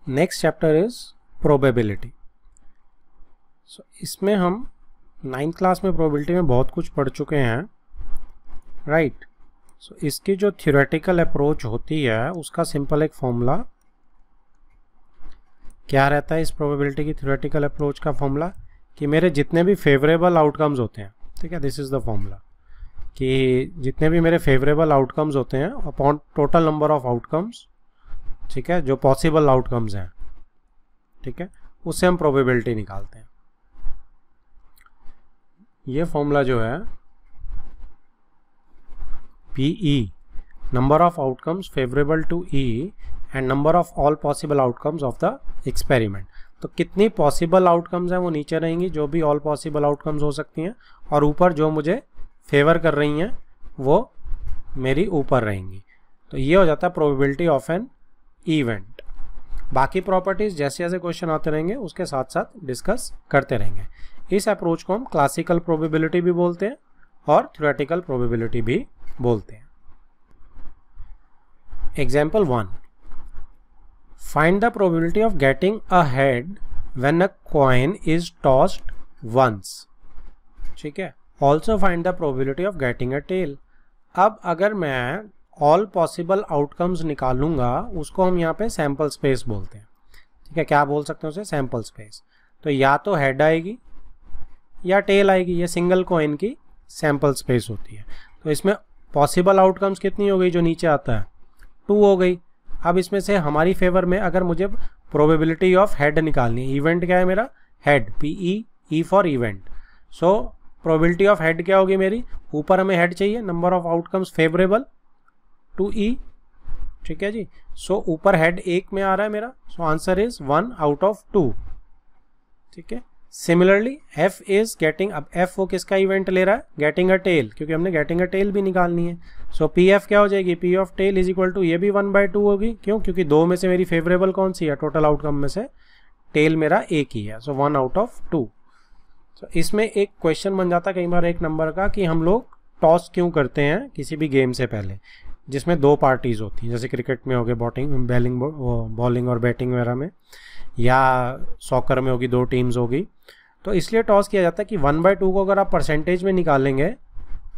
Next chapter is probability. So इसमें हम 9th class में प्रोबेबिलिटी में बहुत कुछ पढ़ चुके हैं, राइट। सो इसकी जो थ्योरेटिकल अप्रोच होती है उसका सिंपल एक फॉर्मूला क्या रहता है। इस प्रोबेबिलिटी की थ्योरेटिकल अप्रोच का फॉर्मूला कि मेरे जितने भी फेवरेबल आउटकम्स होते हैं, ठीक है, दिस इज द फॉर्मूला कि जितने भी मेरे फेवरेबल आउटकम्स होते हैं upon total number of outcomes, ठीक है, जो पॉसिबल आउटकम्स हैं, ठीक है, उससे हम प्रोबेबिलिटी निकालते हैं। ये फॉर्मूला जो है PE, number of outcomes favourable to E and number of all possible outcomes of the experiment. तो कितनी पॉसिबल आउटकम्स हैं वो नीचे रहेंगी, जो भी ऑल पॉसिबल आउटकम्स हो सकती हैं, और ऊपर जो मुझे फेवर कर रही हैं वो मेरी ऊपर रहेंगी। तो ये हो जाता है प्रोबेबिलिटी ऑफ एन इवेंट। बाकी प्रॉपर्टीज जैसे जैसे क्वेश्चन आते रहेंगे उसके साथ साथ डिस्कस करते रहेंगे। इस अप्रोच को हम क्लासिकल प्रोबेबिलिटी भी बोलते हैं और थ्योरेटिकल प्रोबेबिलिटी भी बोलते हैं। Example 1, find the probability of getting a head when a coin is tossed once, ठीक है। Also find the probability of getting a tail. अब अगर मैं ऑल पॉसिबल आउटकम्स निकालूंगा उसको हम यहाँ पे सैम्पल स्पेस बोलते हैं, ठीक है। क्या बोल सकते हैं उसे? Sample space. तो या तो हेड आएगी या टेल आएगी, ये सिंगल कॉइन की सैम्पल स्पेस होती है। तो इसमें पॉसिबल आउटकम्स कितनी हो गई? जो नीचे आता है 2 हो गई। अब इसमें से हमारी फेवर में अगर मुझे प्रोबेबिलिटी ऑफ हेड निकालनी है, इवेंट क्या है मेरा? Head, PE, E for event. So probability of head क्या होगी मेरी? ऊपर हमें हेड चाहिए, number of outcomes favourable to E, ठीक है जी। सो ऊपर हेड 1 में आ रहा है मेरा, so answer is 1 out of 2, ठीक है। सिमिलरली F इज गेटिंग, अब F वो किसका इवेंट ले रहा है? गेटिंग अ टेल, क्योंकि हमने गेटिंग अ टेल भी निकालनी है। सो PF क्या हो जाएगी? P of tail is equal to, ये भी 1/2 होगी। क्यों? क्योंकि 2 में से मेरी फेवरेबल कौन सी है? टोटल आउटकम में से टेल मेरा 1 ही है, सो 1 आउट ऑफ 2। तो इसमें एक क्वेश्चन बन जाता है कई बार एक नंबर का कि हम लोग टॉस क्यों करते हैं किसी भी गेम से पहले, जिसमें 2 पार्टीज होती हैं, जैसे क्रिकेट में हो गए बॉलिंग और बैटिंग वगैरह में, या सॉकर में होगी 2 टीम्स होगी। तो इसलिए टॉस किया जाता है कि 1/2 को अगर आप परसेंटेज में निकालेंगे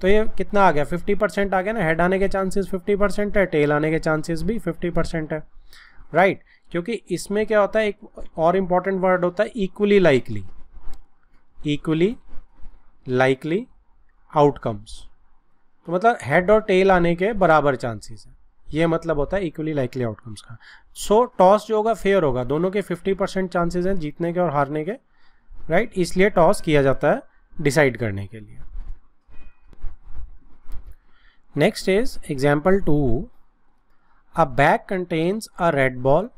तो ये कितना आ गया? 50% आ गया ना। हेड आने के चांसेस 50% है, टेल आने के चांसेस भी 50% है, राइट। क्योंकि इसमें क्या होता है, एक और इम्पॉर्टेंट वर्ड होता है equally likely, equally likely outcomes. तो मतलब हेड और टेल आने के बराबर चांसेस है, ये मतलब होता है इक्वली लाइकली आउटकम्स का। सो टॉस जो होगा फेयर होगा, दोनों के 50% चांसेस हैं जीतने के और हारने के, राइट। इसलिए टॉस किया जाता है डिसाइड करने के लिए। Next is example 2, a bag contains a red ball,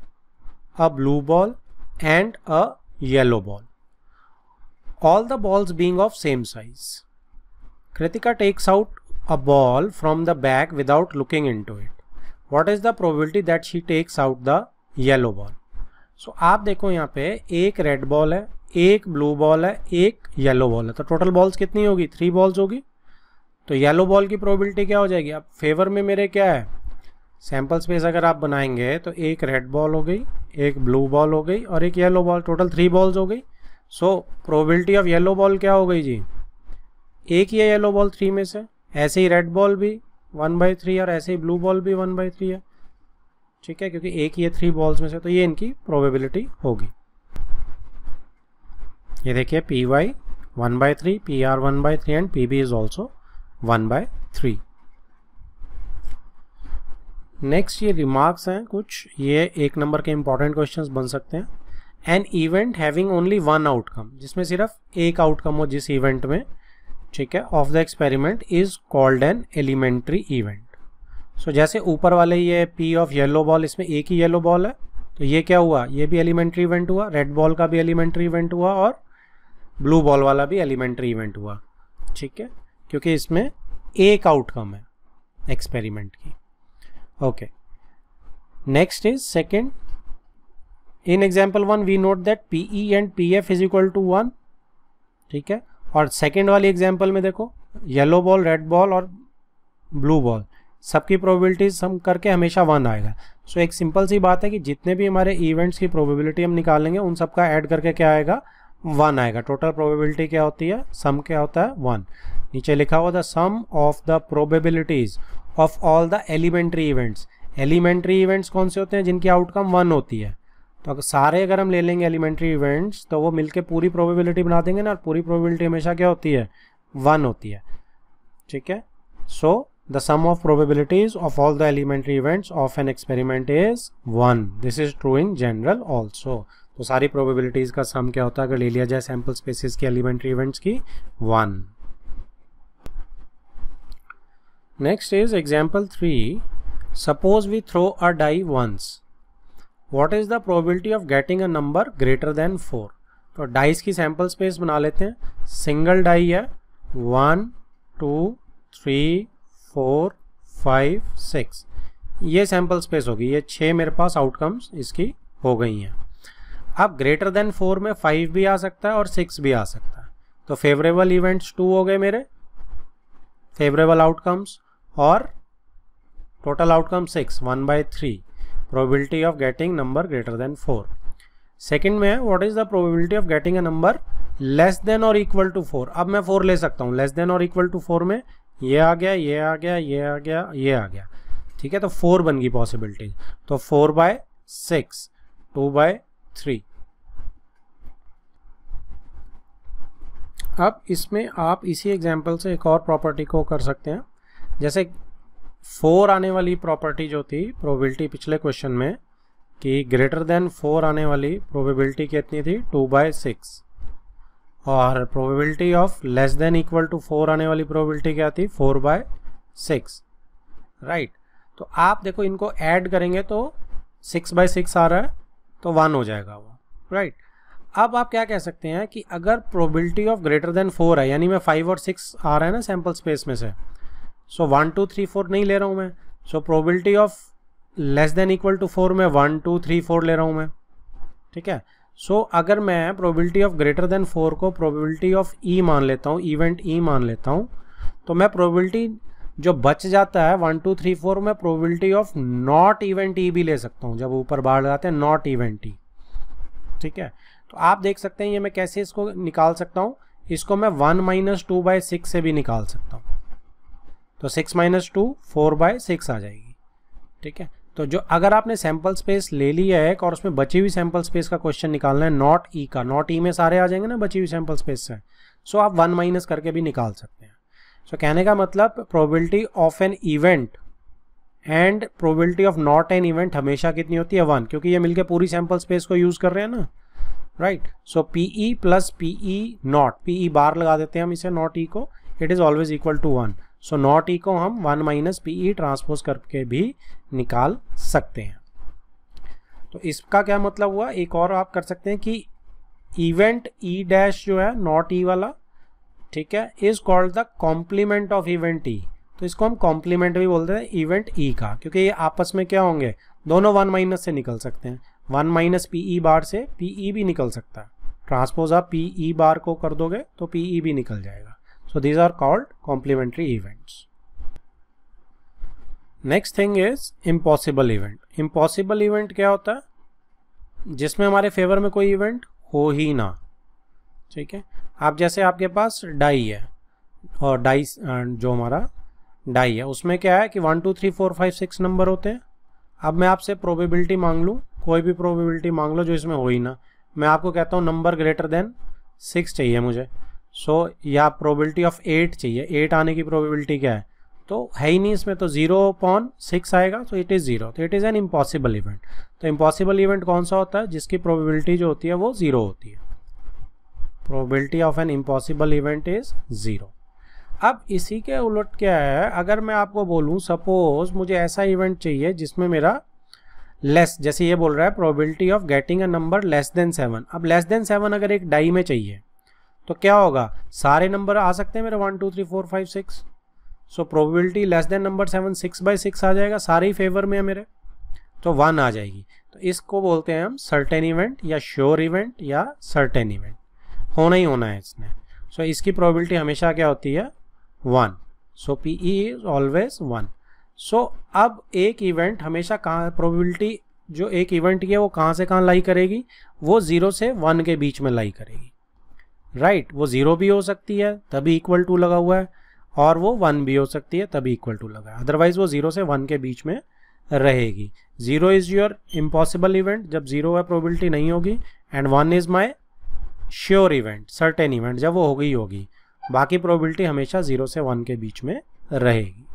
a blue ball and a yellow ball, all the balls being of same size. Kritika takes out a ball from the bag without looking into it. What is the probability that she takes out the yellow ball? So आप देखो यहाँ पे एक red ball है, एक blue ball है, एक yellow ball है, तो टोटल बॉल्स कितनी होगी? 3 बॉल्स होगी। तो येलो बॉल की प्रोबेबिलिटी क्या हो जाएगी? अब फेवर में मेरे क्या है? सैम्पल स्पेस अगर आप बनाएंगे तो एक रेड बॉल हो गई, एक ब्लू बॉल हो गई और एक येलो बॉल, टोटल 3 बॉल्स हो गई। सो प्रोबेबिलिटी ऑफ येलो बॉल क्या हो गई जी? एक ही है येलो बॉल 3 में से, ऐसे ही रेड बॉल भी 1/3 और ऐसे ही ब्लू बॉल भी 1/3 है, ठीक है, क्योंकि एक ही है 3 बॉल्स में से, तो ये इनकी प्रोबेबिलिटी होगी। ये देखिए PY 1/3, PR 1/3 and PB is also 1/3। Next ये रिमार्क्स हैं कुछ, ये 1 नंबर के इंपॉर्टेंट क्वेश्चंस बन सकते हैं। An event having only 1 outcome, जिसमें सिर्फ एक आउटकम हो जिस इवेंट में, ठीक है, of the experiment is called an elementary event. So जैसे ऊपर वाले ये P ऑफ येलो बॉल, इसमें एक ही येलो बॉल है, तो ये क्या हुआ? ये भी एलिमेंट्री इवेंट हुआ, रेड बॉल का भी एलिमेंट्री इवेंट हुआ और ब्लू बॉल वाला भी एलिमेंट्री इवेंट हुआ, ठीक है, क्योंकि इसमें एक आउटकम है एक्सपेरिमेंट की। Okay, next is second. In example 1 we note that PE and PF is equal to 1, ठीक है। और सेकेंड वाली एग्जाम्पल में देखो येलो बॉल, रेड बॉल और ब्लू बॉल सबकी प्रोबेबिलिटी सम करके हमेशा 1 आएगा। सो एक सिंपल सी बात है कि जितने भी हमारे इवेंट्स की प्रोबेबिलिटी हम निकालेंगे उन सबका ऐड करके क्या आएगा, 1 आएगा। टोटल प्रोबेबिलिटी क्या होती है, सम क्या होता है, 1। नीचे लिखा हुआ the sum of the probabilities of all the elementary events. Elementary events कौन से होते हैं, जिनकी आउटकम 1 होती है। तो अगर सारे अगर हम ले लेंगे एलिमेंट्री इवेंट्स तो वो मिलके पूरी प्रोबेबिलिटी बना देंगे ना, और पूरी प्रोबेबिलिटी हमेशा क्या होती है, 1 होती है। ठीक है, so the sum of probabilities of all the elementary events of an experiment is 1। This is true in general also. तो सारी प्रोबेबिलिटीज का सम क्या होता है अगर ले लिया जाए सैम्पल स्पेसिस की एलिमेंट्री इवेंट्स की, 1। Next is example 3। Suppose we throw a die once, What is the probability of getting a number greater than 4? तो डाइस की सैम्पल स्पेस बना लेते हैं। सिंगल डाई है, 1 2 3 4 5 6, ये सैम्पल स्पेस होगी। ये 6 मेरे पास आउटकम्स इसकी हो गई हैं। अब ग्रेटर देन 4 में 5 भी आ सकता है और 6 भी आ सकता है। तो फेवरेबल इवेंट्स 2 हो गए मेरे फेवरेबल आउटकम्स, और total outcome 6, 1/3 probability of getting number greater than 4। Second में what is the probability of getting a number less than or equal to 4। अब मैं 4 ले सकता हूँ, less than or equal to 4 में ये आ गया, ये आ गया, ये आ गया, ये आ गया। ठीक है, तो 4 बन गई पॉसिबिलिटी। तो 4/6, 2/3। अब इसमें आप इसी एग्जाम्पल से एक और प्रॉपर्टी को कर सकते हैं। जैसे 4 आने वाली प्रॉपर्टी जो थी प्रोबेबिलिटी पिछले क्वेश्चन में कि ग्रेटर देन 4 आने वाली प्रोबेबिलिटी कितनी थी, 2/6, और probability of less than equal to 4 आने वाली प्रोबेबिलिटी क्या थी, 4/6। राइट, तो आप देखो इनको ऐड करेंगे तो 6/6 आ रहा है, तो 1 हो जाएगा वो। राइट, अब आप क्या कह सकते हैं कि अगर प्रोबेबिलिटी ऑफ ग्रेटर देन 4 है, यानी मैं 5 और 6 आ रहा है ना सैम्पल स्पेस में से, सो 1 2 3 4 नहीं ले रहा हूँ मैं। So probability of less than equal to 4 में 1 2 3 4 ले रहा हूँ मैं। ठीक है, सो अगर मैं प्रोबेबिलिटी ऑफ ग्रेटर देन 4 को प्रोबेबिलिटी ऑफ ई मान लेता हूँ, इवेंट ई मान लेता हूँ, तो मैं प्रोबेबिलिटी जो बच जाता है 1 2 3 4 में probability of not event E भी ले सकता हूँ। जब ऊपर बाहर लगाते हैं नॉट इवेंट ई। ठीक है, तो आप देख सकते हैं ये मैं कैसे इसको निकाल सकता हूँ। इसको मैं 1 - 2/6 से भी निकाल सकता हूँ। तो 6 - 2 4/6 आ जाएगी। ठीक है, तो जो अगर आपने सैम्पल स्पेस ले लिया है और उसमें बची हुई सैम्पल स्पेस का क्वेश्चन निकालना है नॉट ई का, नॉट ई में सारे आ जाएंगे ना बची हुई सैम्पल स्पेस से, सो आप 1 माइनस करके भी निकाल सकते हैं। सो कहने का मतलब probability of an event and probability of not an event हमेशा कितनी होती है, 1, क्योंकि ये मिलकर पूरी सैम्पल स्पेस को यूज कर रहे हैं ना। Right, so PE plus PE not, PE bar लगा देते हैं हम इसे नॉट ई को, it is always equal to 1। So not E को हम 1 - पीई ट्रांसपोज करके भी निकाल सकते हैं। तो इसका क्या मतलब हुआ, एक और आप कर सकते हैं कि इवेंट ई डैश जो है नॉट ई वाला, ठीक है, is called the complement of event E. तो इसको हम कॉम्प्लीमेंट भी बोलते हैं इवेंट ई का, क्योंकि ये आपस में क्या होंगे, दोनों 1 - से निकल सकते हैं। 1 - पीई बार से पीई भी निकल सकता है। ट्रांसपोज आप पीई बार को कर दोगे तो पीई भी निकल जाएगा। So these are called complementary events. Next thing is impossible event. Impossible event क्या होता है, जिसमें हमारे फेवर में कोई इवेंट हो ही ना। ठीक है, आप जैसे आपके पास डाई है और डाई जो हमारा डाई है उसमें क्या है कि 1 2 3 4 5 6 नंबर होते हैं। अब मैं आपसे प्रोबेबिलिटी मांग लूँ, कोई भी प्रोबेबिलिटी मांग लो जो इसमें हो ही ना, मैं आपको कहता हूँ नंबर ग्रेटर देन 6 चाहिए मुझे। सो या प्रोबेबिलिटी ऑफ 8 चाहिए, 8 आने की प्रोबेबिलिटी क्या है, तो है ही नहीं इसमें, तो 0/6 आएगा, तो इट इज़ 0। तो it is an impossible event. तो इम्पॉसिबल इवेंट कौन सा होता है, जिसकी प्रोबेबिलिटी जो होती है वो 0 होती है। Probability of an impossible event is 0। अब इसी के उलट क्या है, अगर मैं आपको बोलूँ सपोज मुझे ऐसा इवेंट चाहिए जिसमें मेरा लेस, जैसे ये बोल रहा है probability of getting a number less than 7। अब लेस देन 7 अगर एक डाई में चाहिए तो क्या होगा, सारे नंबर आ सकते हैं मेरे 1 2 3 4 5 6। So probability less than number 7 6/6 आ जाएगा, सारे ही फेवर में है मेरे, तो 1 आ जाएगी। तो इसको बोलते हैं हम सर्टेन इवेंट या श्योर इवेंट या सर्टेन इवेंट, होना ही होना है इसने। सो इसकी प्रोबेबिलिटी हमेशा क्या होती है, 1। सो पीई इज ऑलवेज 1। सो अब एक इवेंट हमेशा कहाँ, प्रोबेबिलिटी जो एक इवेंट की है वो कहाँ से कहाँ लाई करेगी, वो 0 से 1 के बीच में लाई करेगी, राइट। वो 0 भी हो सकती है तभी इक्वल टू लगा हुआ है, और वो 1 भी हो सकती है तभी इक्वल टू लगा है, अदरवाइज वो 0 से 1 के बीच में रहेगी। 0 इज योर इम्पॉसिबल इवेंट, जब 0 है प्रोबेबिलिटी नहीं होगी, and 1 is my sure event, certain event, जब वो होगी ही होगी। बाकी प्रोबेबिलिटी हमेशा 0 से 1 के बीच में रहेगी।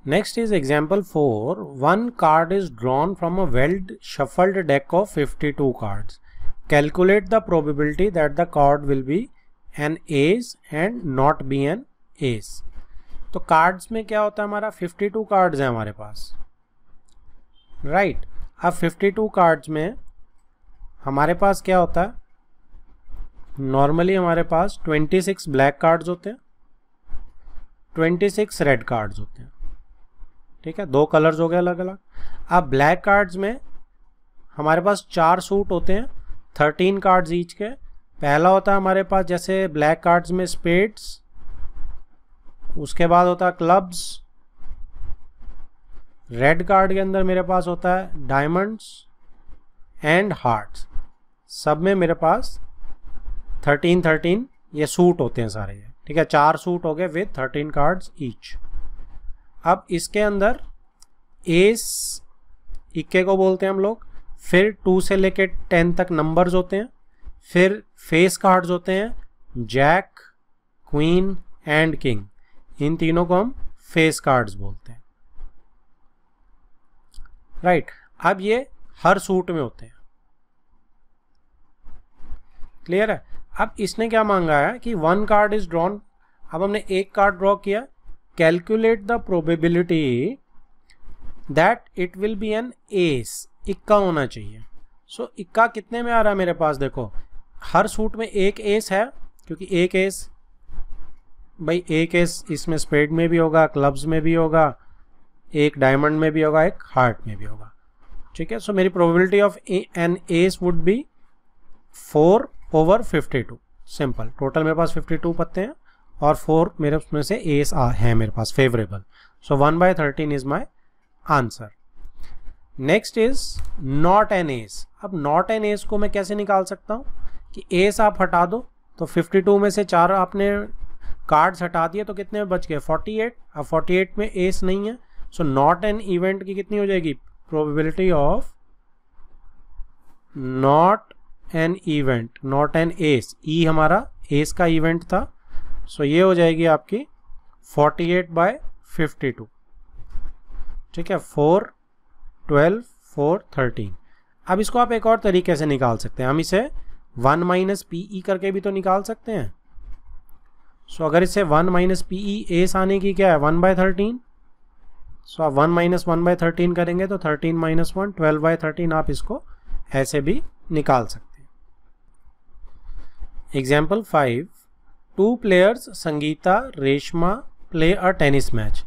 Next is example 4, 1 card is drawn from a well shuffled deck of 52 cards. Calculate the probability that the card will be an ace and not be an ace. तो कार्ड्स में क्या होता है, हमारा 52 कार्ड्स हैं हमारे पास, राइट। अब 52 cards में हमारे पास क्या होता है, नॉर्मली हमारे पास 26 ब्लैक कार्ड्स होते हैं, 26 रेड कार्ड्स होते हैं, ठीक है, 2 कलर्स हो गए अलग अलग। अब ब्लैक कार्ड्स में हमारे पास 4 सूट होते हैं, 13 कार्ड्स ईच के। पहला होता है हमारे पास जैसे ब्लैक कार्ड्स में स्पेड्स, उसके बाद होता है क्लब्स, रेड कार्ड के अंदर मेरे पास होता है डायमंड्स एंड हार्ट्स। सब में मेरे पास 13 ये सूट होते हैं सारे, ठीक है, 4 सूट हो गए विद 13 कार्ड्स ईच। अब इसके अंदर एस इक्के को बोलते हैं हम लोग, फिर 2 से लेके 10 तक नंबर्स होते हैं, फिर फेस कार्ड्स होते हैं, जैक, क्वीन एंड किंग, इन तीनों को हम फेस कार्ड्स बोलते हैं, राइट। अब ये हर सूट में होते हैं, क्लियर है। अब इसने क्या मांगा है कि 1 कार्ड इज ड्रॉन, अब हमने एक कार्ड ड्रॉ किया, calculate the probability that it will be an ace, इक्का होना चाहिए। सो इक्का कितने में आ रहा है मेरे पास, देखो हर सूट में एक एस है, क्योंकि एक एस, भाई एक एस इसमें स्पेड में भी होगा, क्लब्स में भी होगा, एक डायमंड में भी होगा, एक हार्ट में भी होगा, ठीक है। सो मेरी probability of an ace would be 4/52, simple. Total मेरे पास 52 पत्ते हैं और 4 मेरे उसमें से एस है मेरे पास favourable, so 1/13 is my answer. Next is not an ace. अब नॉट एन एस को मैं कैसे निकाल सकता हूँ कि एस आप हटा दो, तो 52 में से 4 आपने कार्ड्स हटा दिए तो कितने बच गए, 48। अब 48 में एस नहीं है, सो नॉट एन इवेंट की कितनी हो जाएगी, probability of not an event, not an ace, E हमारा एस का इवेंट था, सो ये हो जाएगी आपकी 48/52, ठीक है, 4, 12, 4, 13। अब इसको आप एक और तरीके से निकाल सकते हैं, हम इसे 1 - PE करके भी तो निकाल सकते हैं। सो अगर इसे 1 - PE एस आने की क्या है, 1/13, सो आप 1 - 1/13 करेंगे तो 13 - 1, 12/13, आप इसको ऐसे भी निकाल सकते हैं। Example 5, 2 players Sangeeta, Reshma play a tennis match.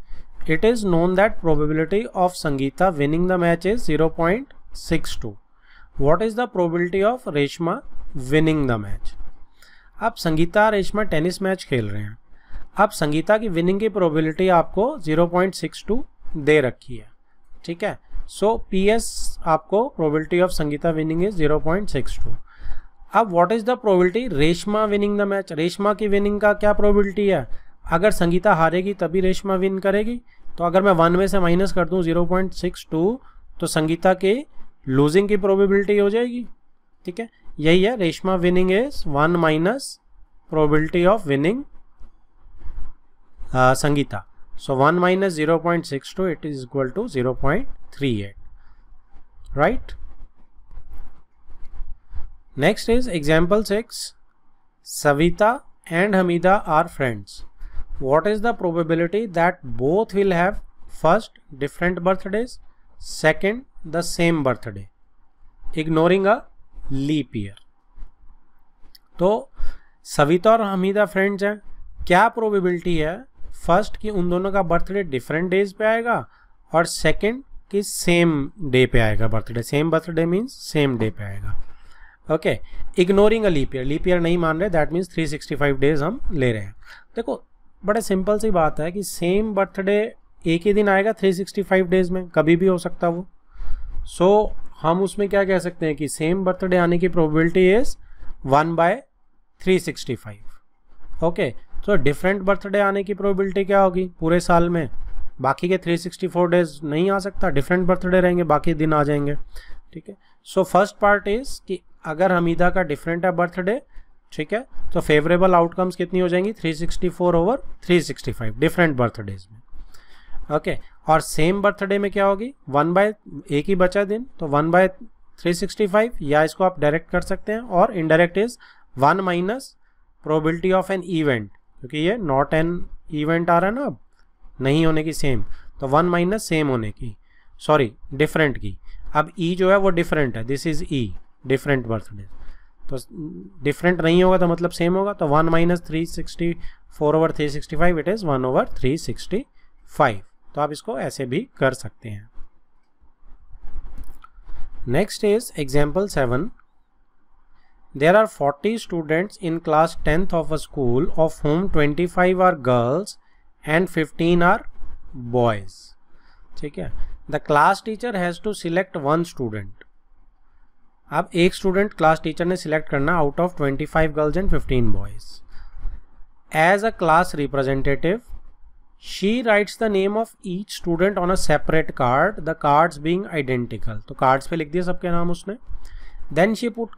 It is known that probability of Sangeeta winning the match is 0.62. What is the probability of Reshma winning the match? अब संगीता रेशमा टेनिस मैच खेल रहे हैं, अब संगीता की विनिंग की probability आपको 0.62 दे रखी है, ठीक है। सो PS आपको probability of Sangeeta winning is 0.62। अब what is the probability Reshma winning the match, Reshma की विनिंग का क्या प्रोबेबिलिटी है, अगर संगीता हारेगी तभी रेशमा विन करेगी, तो अगर मैं 1 में से माइनस कर दूं 0.62 तो संगीता के लूजिंग की प्रोबेबिलिटी हो जाएगी, ठीक है। यही है Reshma winning is 1 - probability of winning Sangeeta, so 1 - 0.62 it is equal to 0.38, right. Next is example 6, Savita and Hamida are friends. What is the probability that both will have first different birthdays, second the same birthday, ignoring a leap year? तो सविता और Hamida friends हैं, क्या probability है first कि उन दोनों का birthday different days पे आएगा और सेकंड कि सेम डे पे आएगा birthday, same birthday means same day पे आएगा, okay. Ignoring a leap year, leap year नहीं मान रहे, दैट मीन्स 365 डेज हम ले रहे हैं। देखो बड़े सिंपल सी बात है कि सेम बर्थडे एक ही दिन आएगा 365 डेज में, कभी भी हो सकता वो। सो हम उसमें क्या कह सकते हैं कि सेम बर्थडे आने की प्रोबेबिलिटी इज 1/365। ओके, तो डिफरेंट बर्थडे आने की प्रोबेबिलिटी क्या होगी पूरे साल में? बाकी के 364 डेज नहीं आ सकता, डिफरेंट बर्थडे रहेंगे, बाकी दिन आ जाएंगे। ठीक है, सो फर्स्ट पार्ट इज कि अगर हमीदा का डिफरेंट है बर्थडे, ठीक है, तो फेवरेबल आउटकम्स कितनी हो जाएंगी? 364/365 डिफरेंट बर्थडेज में। ओके, और सेम बर्थडे में क्या होगी? एक ही बचा दिन, तो 1/365, या इसको आप डायरेक्ट कर सकते हैं, और indirect is 1 minus probability of an event, क्योंकि ये नॉट एन इवेंट आ रहा है ना अब, नहीं होने की सेम, तो 1 माइनस सेम होने की, सॉरी डिफरेंट की। अब ई जो है वो डिफरेंट है, this is E different birthday, तो डिफरेंट नहीं होगा तो मतलब सेम होगा, तो 1 माइनस 364/365 इट इज़ 1/365। तो आप इसको ऐसे भी कर सकते हैं। Next is example 7। There are 40 students in class 10th of a school of whom 25 are girls and 15 are boys. ठीक है, the class teacher has to select 1 student. अब एक स्टूडेंट क्लास टीचर ने सिलेक्ट करना out of 25 girls and 15 boys. As a class representative she writes the name of each student on a separate card, the cards being identical। तो cards पे लिख दिया सबके नाम उसने। Then she puts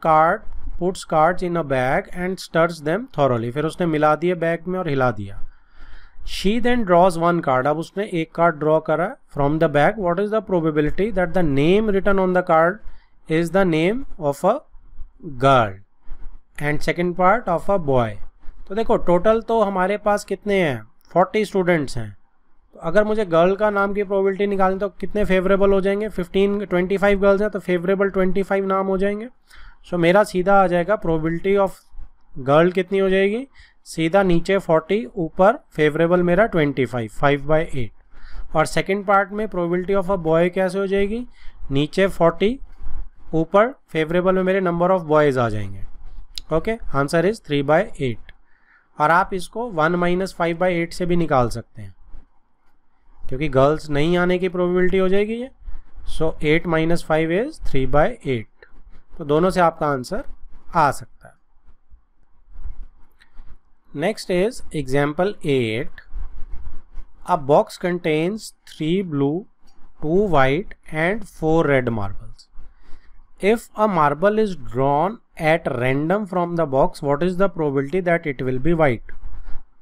cards in a bag and stirs them thoroughly। फिर उसने मिला दिए बैग में और हिला दिया। She then draws 1 card। अब उसने एक कार्ड ड्रॉ करा from the bag। What is the probability that the name written on the card is the name of a girl and second part of a boy। तो देखो total तो हमारे पास कितने हैं? 40 स्टूडेंट्स हैं। तो अगर मुझे गर्ल का नाम की प्रोबेबिलिटी निकालनी तो कितने फेवरेबल हो जाएंगे? 25 गर्ल्स हैं तो फेवरेबल 25 नाम हो जाएंगे। सो मेरा सीधा आ जाएगा प्रोबेबिलिटी ऑफ गर्ल कितनी हो जाएगी? सीधा नीचे 40, ऊपर फेवरेबल मेरा 25, 5/8। और सेकंड पार्ट में प्रोबेबिलिटी ऑफ अ बॉय कैसे हो जाएगी? नीचे 40, ऊपर फेवरेबल में मेरे नंबर ऑफ बॉयज़ आ जाएंगे। Okay, answer is 3/8। और आप इसको 1 माइनस 5/8 से भी निकाल सकते हैं, क्योंकि गर्ल्स नहीं आने की प्रोबेबिलिटी हो जाएगी ये। सो 8 माइनस 5 इज 3/8। तो दोनों से आपका आंसर आ सकता है। Next is example 8। A box contains 3 blue, 2 white and 4 red marbles। If a marble is drawn at random from the box, what is the probability that it will be white?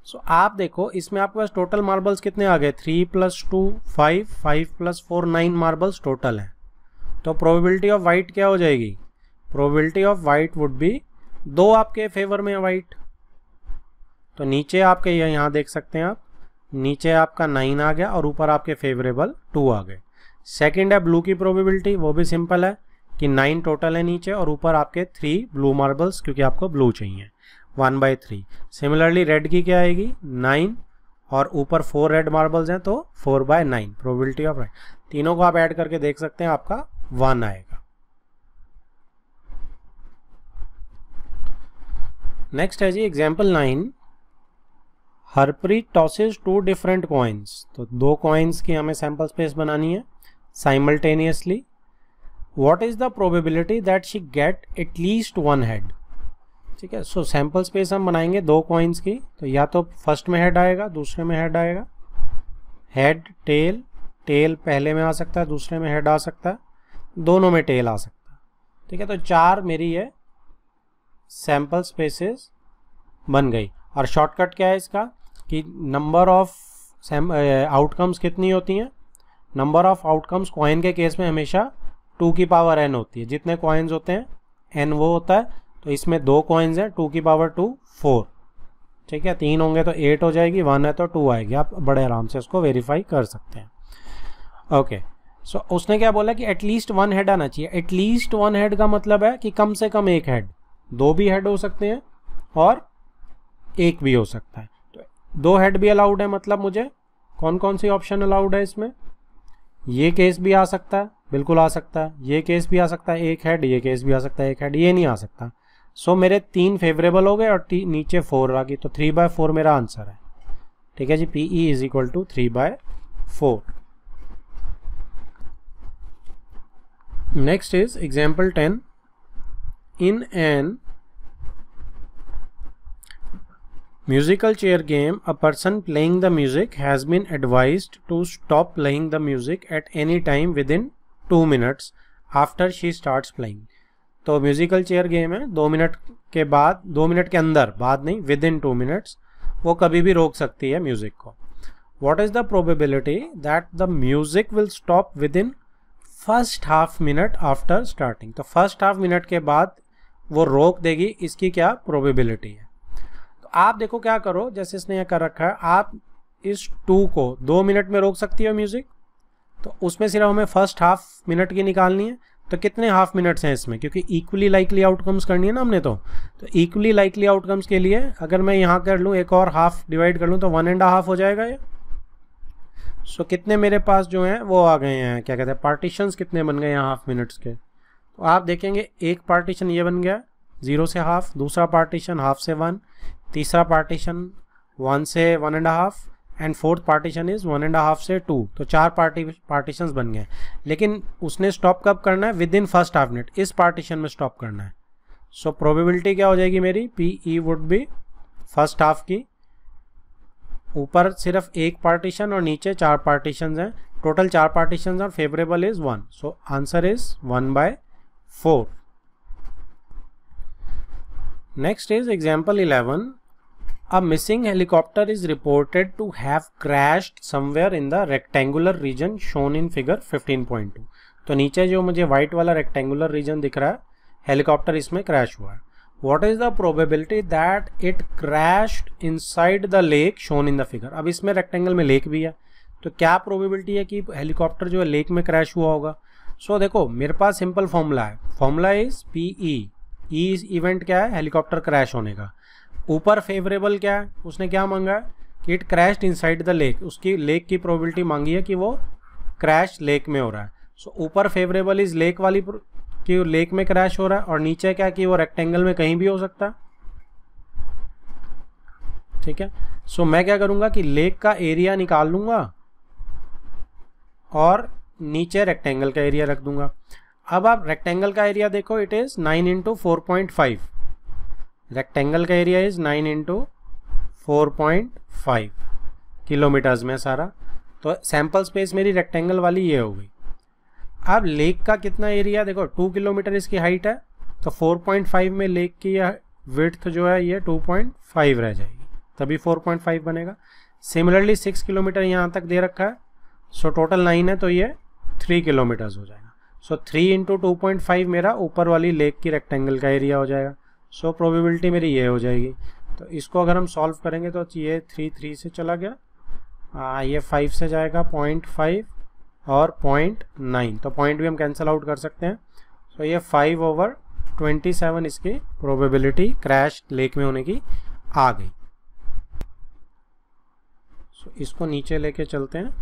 So आप देखो इसमें आपके पास total marbles कितने आ गए? 3 + 2 5, 5 + 4 9 marbles total हैं। तो probability of white क्या हो जाएगी? Probability of white would be 2 आपके फेवर में वाइट। तो नीचे आपके यहाँ देख सकते हैं आप, नीचे आपका 9 आ गया और ऊपर आपके फेवरेबल 2 आ गए। सेकेंड है ब्लू की प्रोबेबिलिटी, वो भी सिंपल है कि 9 टोटल है नीचे और ऊपर आपके 3 ब्लू मार्बल्स, क्योंकि आपको ब्लू चाहिए, 1/3। सिमिलरली रेड की क्या आएगी? 9 और ऊपर 4 रेड मार्बल्स हैं तो 4/9 प्रोबेबिलिटी ऑफ राइट। तीनों को आप ऐड करके देख सकते हैं, आपका 1 आएगा। नेक्स्ट है जी example 9। Harpreet tosses 2 different coins. तो 2 कॉइन्स की हमें सैम्पल स्पेस बनानी है simultaneously. What is the probability that she get at least 1 head? ठीक है, सो सैम्पल स्पेस हम बनाएंगे 2 कॉइन्स की, तो या तो फर्स्ट में हेड आएगा, दूसरे में हेड आएगा। हेड टेल, टेल पहले में आ सकता है, दूसरे में हेड आ सकता है, दोनों में टेल आ सकता है। ठीक है, तो 4 मेरी ये सैम्पल स्पेसेस बन गई। और शॉर्टकट क्या है इसका कि नंबर ऑफ आउटकम्स कितनी होती हैं? नंबर ऑफ आउटकम्स कॉइन के केस में हमेशा 2 की पावर n होती है। जितने कॉइन्स होते हैं n वो होता है, तो इसमें 2 कॉइन्स हैं, 2 की पावर 2 4। ठीक है, 3 होंगे तो 8 हो जाएगी, 1 है तो 2 आएगी। आप बड़े आराम से उसको वेरीफाई कर सकते हैं। ओके, सो उसने क्या बोला कि एटलीस्ट 1 हेड आना चाहिए। एटलीस्ट 1 हेड का मतलब है कि कम से कम 1 हेड, 2 भी हेड हो सकते हैं और 1 भी हो सकता है। तो 2 हेड भी अलाउड है, मतलब मुझे कौन कौन सी ऑप्शन अलाउड है इसमें? ये केस भी आ सकता है, बिल्कुल आ सकता है। ये केस भी आ सकता है 1 हेड, ये केस भी आ सकता है 1 हेड, ये नहीं आ सकता। सो मेरे 3 फेवरेबल हो गए और नीचे 4 आ गई, तो 3/4 मेरा आंसर है। ठीक है जी, PE is equal to 3/4। Next is example 10। In an musical chair game, a person playing the music has been advised to stop playing the music at any time within 2 minutes after she starts playing। तो musical chair game है, 2 minute के बाद, 2 minute के अंदर, बाद नहीं, with in 2 minutes वो कभी भी रोक सकती है म्यूजिक को। What is the probability that the music will stop with in first half minute after starting. तो फर्स्ट हाफ मिनट के बाद वो रोक देगी, इसकी क्या प्रोबेबिलिटी है। आप देखो क्या करो, जैसे इसने यह कर रखा है, आप इस 2 को 2 मिनट में रोक सकती हो म्यूजिक, तो उसमें सिर्फ हमें फर्स्ट हाफ मिनट की निकालनी है। तो कितने हाफ मिनट्स हैं इसमें, क्योंकि इक्वली लाइकली आउटकम्स करनी है ना हमने, तो इक्वली लाइकली आउटकम्स के लिए अगर मैं यहाँ कर लूँ, एक और हाफ डिवाइड कर लूँ, तो 1.5 हो जाएगा ये। सो कितने मेरे पास जो हैं वो आ गए हैं, क्या कहते हैं, पार्टीशंस कितने बन गए हैं हाफ मिनट्स के। तो आप देखेंगे एक पार्टीशन ये बन गया 0 से हाफ, दूसरा पार्टीशन हाफ से 1, तीसरा पार्टीशन 1 से 1.5 एंड फोर्थ पार्टीशन इज 1.5 से 2। तो 4 पार्टीशंस बन गए। लेकिन उसने स्टॉप कब करना है, with in first half minute, इस पार्टीशन में स्टॉप करना है। सो प्रोबेबिलिटी क्या हो जाएगी मेरी, PE would be first half की, ऊपर सिर्फ एक पार्टीशन और नीचे 4 पार्टीशन हैं, टोटल 4 पार्टीशन और favourable is 1। So answer is 1/4। Next is example 11. A missing helicopter is reported to have crashed somewhere in the rectangular region shown in figure 15.2। तो नीचे जो मुझे व्हाइट वाला रेक्टेंगुलर रीजन दिख रहा है, हेलीकॉप्टर इसमें क्रैश हुआ है। What is the probability that it crashed inside the lake shown in the figure। अब इसमें रेक्टेंगल में लेक भी है, तो क्या प्रोबेबिलिटी है कि हेलीकॉप्टर जो है लेक में क्रैश हुआ होगा। सो देखो मेरे पास सिंपल फॉर्मूला है, formula is PE। E event क्या है, हेलीकॉप्टर क्रैश होने का। ऊपर फेवरेबल क्या है, उसने क्या मांगा है कि it crashed inside the lake, उसकी लेक की प्रोबेबिलिटी मांगी है कि वो क्रैश लेक में हो रहा है। सो ऊपर फेवरेबल इज लेक वाली कि लेक में क्रैश हो रहा है, और नीचे क्या कि वो रेक्टेंगल में कहीं भी हो सकता है। ठीक है, सो मैं क्या करूंगा कि लेक का एरिया निकाल लूंगा और नीचे रेक्टेंगल का एरिया रख दूंगा। अब आप रेक्टेंगल का एरिया देखो, इट इज 9 × 4.5। रेक्टेंगल का एरिया इज 9 × 4.5 किलोमीटर्स में सारा। तो सैंपल स्पेस मेरी रेक्टेंगल वाली ये हो गई। अब लेक का कितना एरिया देखो, 2 किलोमीटर इसकी हाइट है, तो 4.5 में लेक की विड्थ जो है ये 2.5 रह जाएगी, तभी 4.5 बनेगा। सिमिलरली 6 किलोमीटर यहाँ तक दे रखा है, सो टोटल 9 है, तो ये 3 किलोमीटर्स हो जाएगा। सो 3 × 2.5 मेरा ऊपर वाली लेक की रेक्टेंगल का एरिया हो जाएगा। सो प्रोबेबिलिटी मेरी ये हो जाएगी। तो इसको अगर हम सॉल्व करेंगे तो ये 3 से चला गया, ये 5 से जाएगा 0.5 और 0.9, तो पॉइंट भी हम कैंसिल आउट कर सकते हैं। सो ये 5/27 इसकी प्रोबेबिलिटी क्रैश लेक में होने की आ गई। सो इसको नीचे लेके चलते हैं।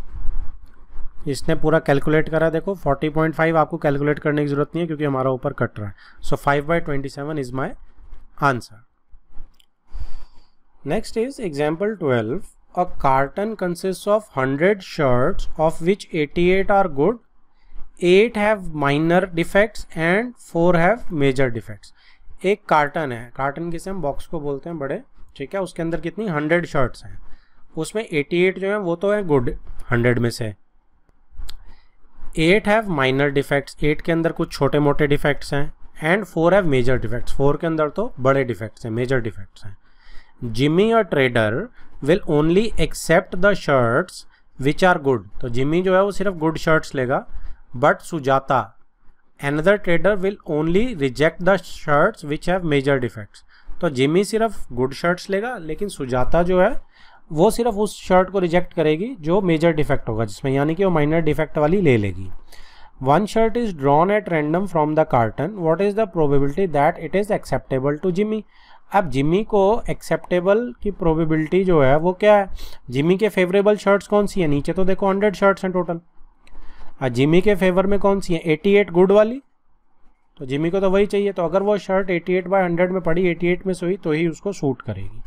इसने पूरा कैलकुलेट करा, देखो 40.5 आपको कैलकुलेट करने की जरूरत नहीं है क्योंकि हमारा ऊपर कट रहा है। So 5/27 is my answer. Next is example 12। A carton consist of 100 shirts of which 88 are good, 8 have minor defects and 4 have major defects. एक कार्टन है, कार्टन किसे हम बॉक्स को बोलते हैं बड़े, ठीक है, उसके अंदर कितनी 100 शर्ट्स हैं, उसमें 88 जो है वो तो है गुड 100 में से, 8 हैव माइनर डिफेक्ट्स, 8 के अंदर कुछ छोटे मोटे डिफेक्ट्स हैं, एंड 4 हैव मेजर डिफेक्ट्स, 4 के अंदर तो बड़े डिफेक्ट्स हैं, मेजर डिफेक्ट्स हैं। जिमी और trader will only accept the shirts which are good. तो जिमी जो है वो सिर्फ गुड शर्ट्स लेगा, but Sujata another trader will only reject the shirts which have major defects. तो जिमी सिर्फ गुड शर्ट्स लेगा, लेकिन सुजाता जो है वो सिर्फ उस शर्ट को रिजेक्ट करेगी जो मेजर डिफेक्ट होगा जिसमें, यानी कि वो माइनर डिफेक्ट वाली ले लेगी। One shirt is drawn at random from the carton, what is the probability that it is acceptable to Jimmy. अब जिमी को एक्सेप्टेबल की प्रोबेबिलिटी जो है वो क्या है, जिमी के फेवरेबल शर्ट्स कौन सी है, नीचे तो देखो 100 शर्ट्स हैं टोटल, और जिमी के फेवर में कौन सी है 88 गुड वाली, तो जिमी को तो वही चाहिए। तो अगर वो शर्ट 88/100 में पड़ी, 88 में सोई, तो ही उसको सूट करेगी।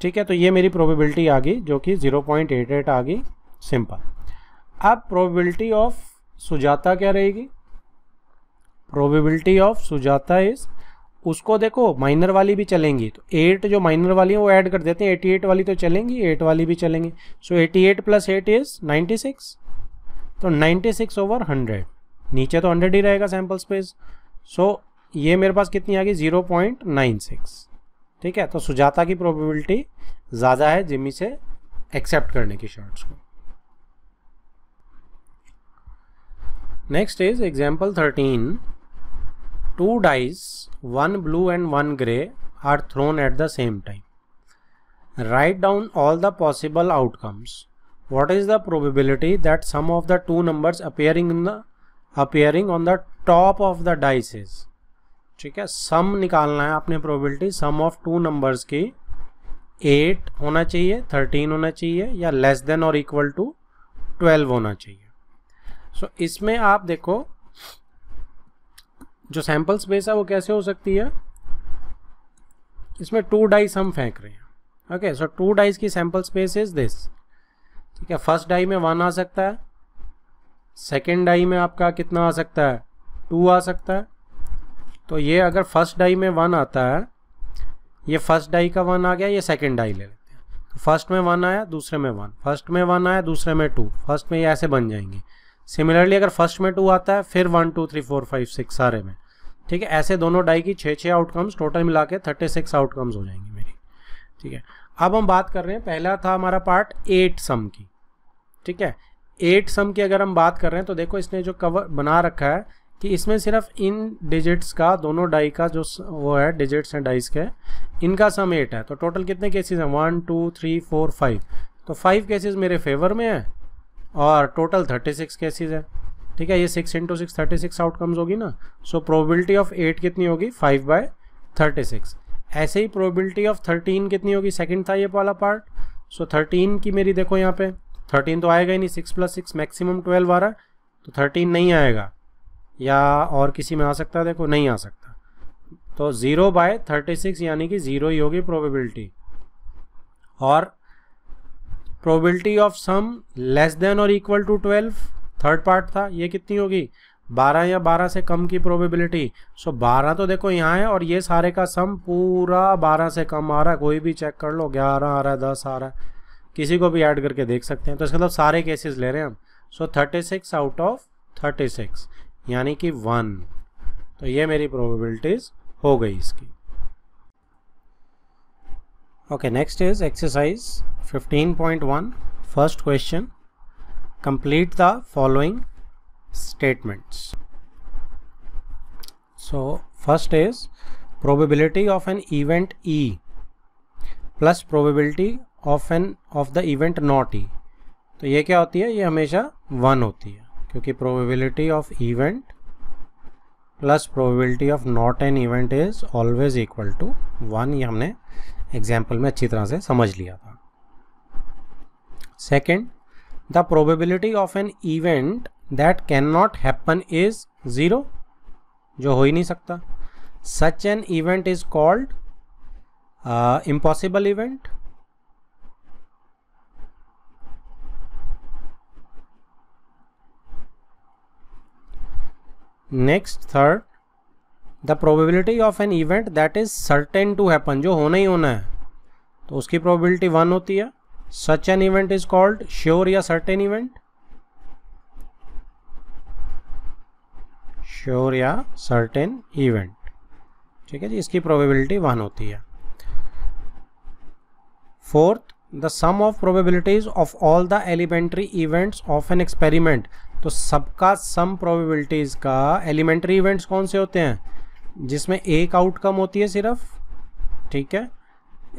ठीक है, तो ये मेरी प्रोबेबिलिटी आ गई जो कि 0.88 आ गई, सिंपल। अब प्रोबेबिलिटी ऑफ सुजाता क्या रहेगी? प्रोबेबिलिटी ऑफ सुजाता इज, उसको देखो माइनर वाली भी चलेंगी, तो 8 जो माइनर वाली है वो ऐड कर देते हैं, 88 वाली तो चलेंगी, 8 वाली भी चलेंगी। सो 88 + 8 इज 96, तो 96/100, नीचे तो 100 ही रहेगा सैम्पल स्पेस। सो ये मेरे पास कितनी आ गई? 0.96। ठीक है, तो सुजाता की प्रोबेबिलिटी ज़्यादा है जिमी से एक्सेप्ट करने की शर्ट्स को। Next is example 13। 2 dice, 1 blue and 1 gray, are thrown at the same time. Write down all the possible outcomes. What is the probability that sum of the two numbers appearing on the top of the dice is? ठीक है, सम निकालना है आपने probability sum of two numbers की। 8 होना चाहिए, 13 होना चाहिए, या लेस देन और इक्वल टू 12 होना चाहिए। सो इसमें आप देखो जो सैंपल स्पेस है वो कैसे हो सकती है, इसमें 2 डाइस हम फेंक रहे हैं। ओके, सो 2 डाइस की सैंपल स्पेस इज दिस। ठीक है, फर्स्ट डाई में 1 आ सकता है, सेकेंड डाई में आपका कितना आ सकता है? 2 आ सकता है। तो ये अगर फर्स्ट डाई में 1 आता है, ये फर्स्ट डाई का 1 आ गया, ये सेकेंड डाई ले लेते हैं। तो फर्स्ट में 1 आया, दूसरे में 1, फर्स्ट में 1 आया, दूसरे में 2, फर्स्ट में ये ऐसे बन जाएंगे। सिमिलरली अगर फर्स्ट में 2 आता है, फिर 1 2 3 4 5 6 सारे में। ठीक है, ऐसे दोनों डाई की 6 आउटकम्स, टोटल मिला के 36 आउटकम्स हो जाएंगी मेरी। ठीक है, अब हम बात कर रहे हैं, पहला था हमारा पार्ट 8 सम की। ठीक है, 8 सम की अगर हम बात कर रहे हैं तो देखो इसने जो कवर बना रखा है कि इसमें सिर्फ इन डिजिट्स का, दोनों डाई का जो वो है डिजिट्स हैं डाइस के, इनका सम 8 है। तो टोटल कितने केसेस हैं? 1 2 3 4 5। तो 5 केसेस मेरे फेवर में है और टोटल 36 केसेस है। ठीक है, ये 6 × 6 36 आउटकम्स होगी ना। सो प्रोबेबिलिटी ऑफ 8 कितनी होगी? 5/36। ऐसे ही प्रोबेबिलिटी ऑफ 13 कितनी होगी? सेकंड था ये वाला पार्ट। सो 13 की मेरी देखो यहाँ पे 13 तो आएगा ही नहीं, 6 + 6 मैक्सिमम 12 आ रहा है, तो 13 नहीं आएगा। या और किसी में आ सकता है? देखो नहीं आ सकता। तो 0/36 यानी कि 0 ही होगी प्रोबेबिलिटी। और probability of sum less than और इक्वल टू 12 थर्ड पार्ट था, ये कितनी होगी? 12 या 12 से कम की प्रोबेबिलिटी। सो 12 तो देखो यहाँ है, और ये सारे का सम पूरा 12 से कम आ रहा है। कोई भी चेक कर लो, 11 आ रहा है, 10 आ रहा है, किसी को भी ऐड करके देख सकते हैं। तो इसका मतलब सारे केसेस ले रहे हैं हम। सो 36 आउट ऑफ 36 यानी कि 1। तो ये मेरी प्रोबेबिलिटीज हो गई इसकी। Okay, next is exercise 15.1। First question, complete the following statements. So first is probability of an event E plus probability of the event not E. तो ये क्या होती है? ये हमेशा 1 होती है, क्योंकि probability of event plus probability of not an event is always equal to 1। ये हमने एग्जाम्पल में अच्छी तरह से समझ लिया था। Second, the probability of an event that cannot happen is 0, जो हो ही नहीं सकता। such an event is called impossible event। next, third, the probability of an event that is certain to happen, जो होना ही होना है, तो उसकी probability 1 होती है। Such an event is called sure या certain event, sure या certain event। ठीक है जी, इसकी probability 1 होती है। Fourth, the sum of probabilities of all the elementary events of an experiment। तो सबका सम probabilities का elementary events कौन से होते हैं? जिसमें एक आउटकम होती है सिर्फ। ठीक है,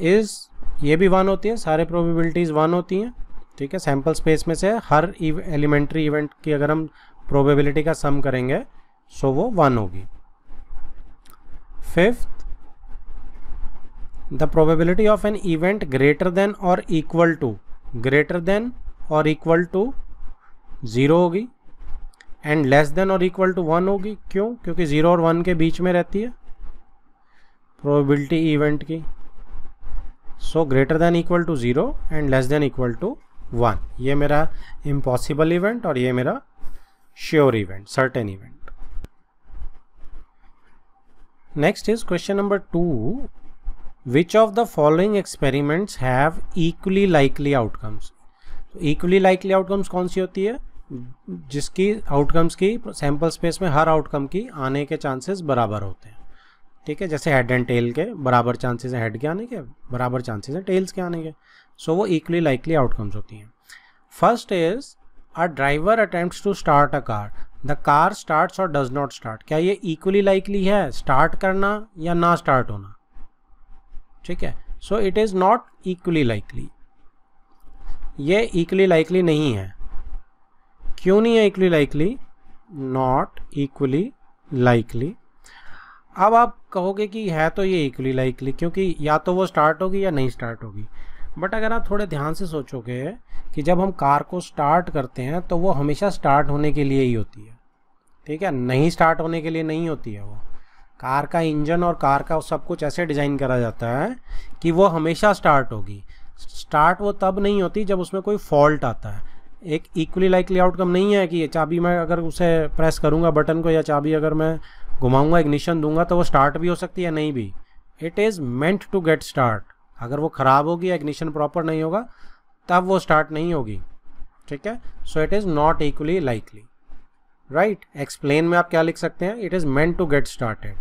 इज ये भी 1 होती है, सारे प्रोबेबिलिटीज़ 1 होती हैं। ठीक है, सैम्पल स्पेस में से हर एलिमेंट्री इवेंट की अगर हम प्रोबेबिलिटी का सम करेंगे सो वो 1 होगी। Fifth, the probability of an event greater than और इक्वल टू, ग्रेटर देन और इक्वल टू 0 होगी, एंड लेस देन और इक्वल टू 1 होगी। क्यों? क्योंकि 0 और 1 के बीच में रहती है प्रोबेबिलिटी इवेंट की। So greater than equal to 0 and less than equal to 1. ये मेरा इम्पॉसिबल इवेंट और ये मेरा sure event, certain event. Next is question number 2. Which of the following experiments have equally likely outcomes. Equally likely outcomes कौन सी होती है? जिसकी आउटकम्स की सैम्पल स्पेस में हर आउटकम की आने के चांसेस बराबर होते हैं. ठीक है, जैसे हेड एंड टेल के बराबर चांसेस हैं हेड के आने के, बराबर चांसेस हैं टेल्स के आने के. सो वो इक्वली लाइकली आउटकम्स होती हैं. First is a driver attempts to start a car. The car starts और डज नॉट स्टार्ट. क्या ये इक्वली लाइकली है स्टार्ट करना या ना स्टार्ट होना? ठीक है, so it is not equally likely. ये इक्वली लाइकली नहीं है. क्यों नहीं है equally likely? Not equally likely. अब आप कहोगे कि है तो ये इक्वली लाइकली, क्योंकि या तो वो स्टार्ट होगी या नहीं स्टार्ट होगी. बट अगर आप थोड़े ध्यान से सोचोगे कि जब हम कार को स्टार्ट करते हैं तो वो हमेशा स्टार्ट होने के लिए ही होती है. ठीक है, नहीं स्टार्ट होने के लिए नहीं होती है. वो कार का इंजन और कार का सब कुछ ऐसे डिज़ाइन करा जाता है कि वो हमेशा स्टार्ट होगी. स्टार्ट वो तब नहीं होती जब उसमें कोई फॉल्ट आता है. एक इक्वली लाइकली आउटकम नहीं है कि ये चाबी मैं अगर उसे प्रेस करूँगा बटन को, या चाबी अगर मैं घुमाऊँगा इग्निशन दूंगा तो वो स्टार्ट भी हो सकती है, नहीं भी. It is meant to get start. अगर वो ख़राब होगी या इग्निशन प्रॉपर नहीं होगा तब वो स्टार्ट नहीं होगी. ठीक है, so it is not equally likely. Right, explain में आप क्या लिख सकते हैं? It is meant to get started.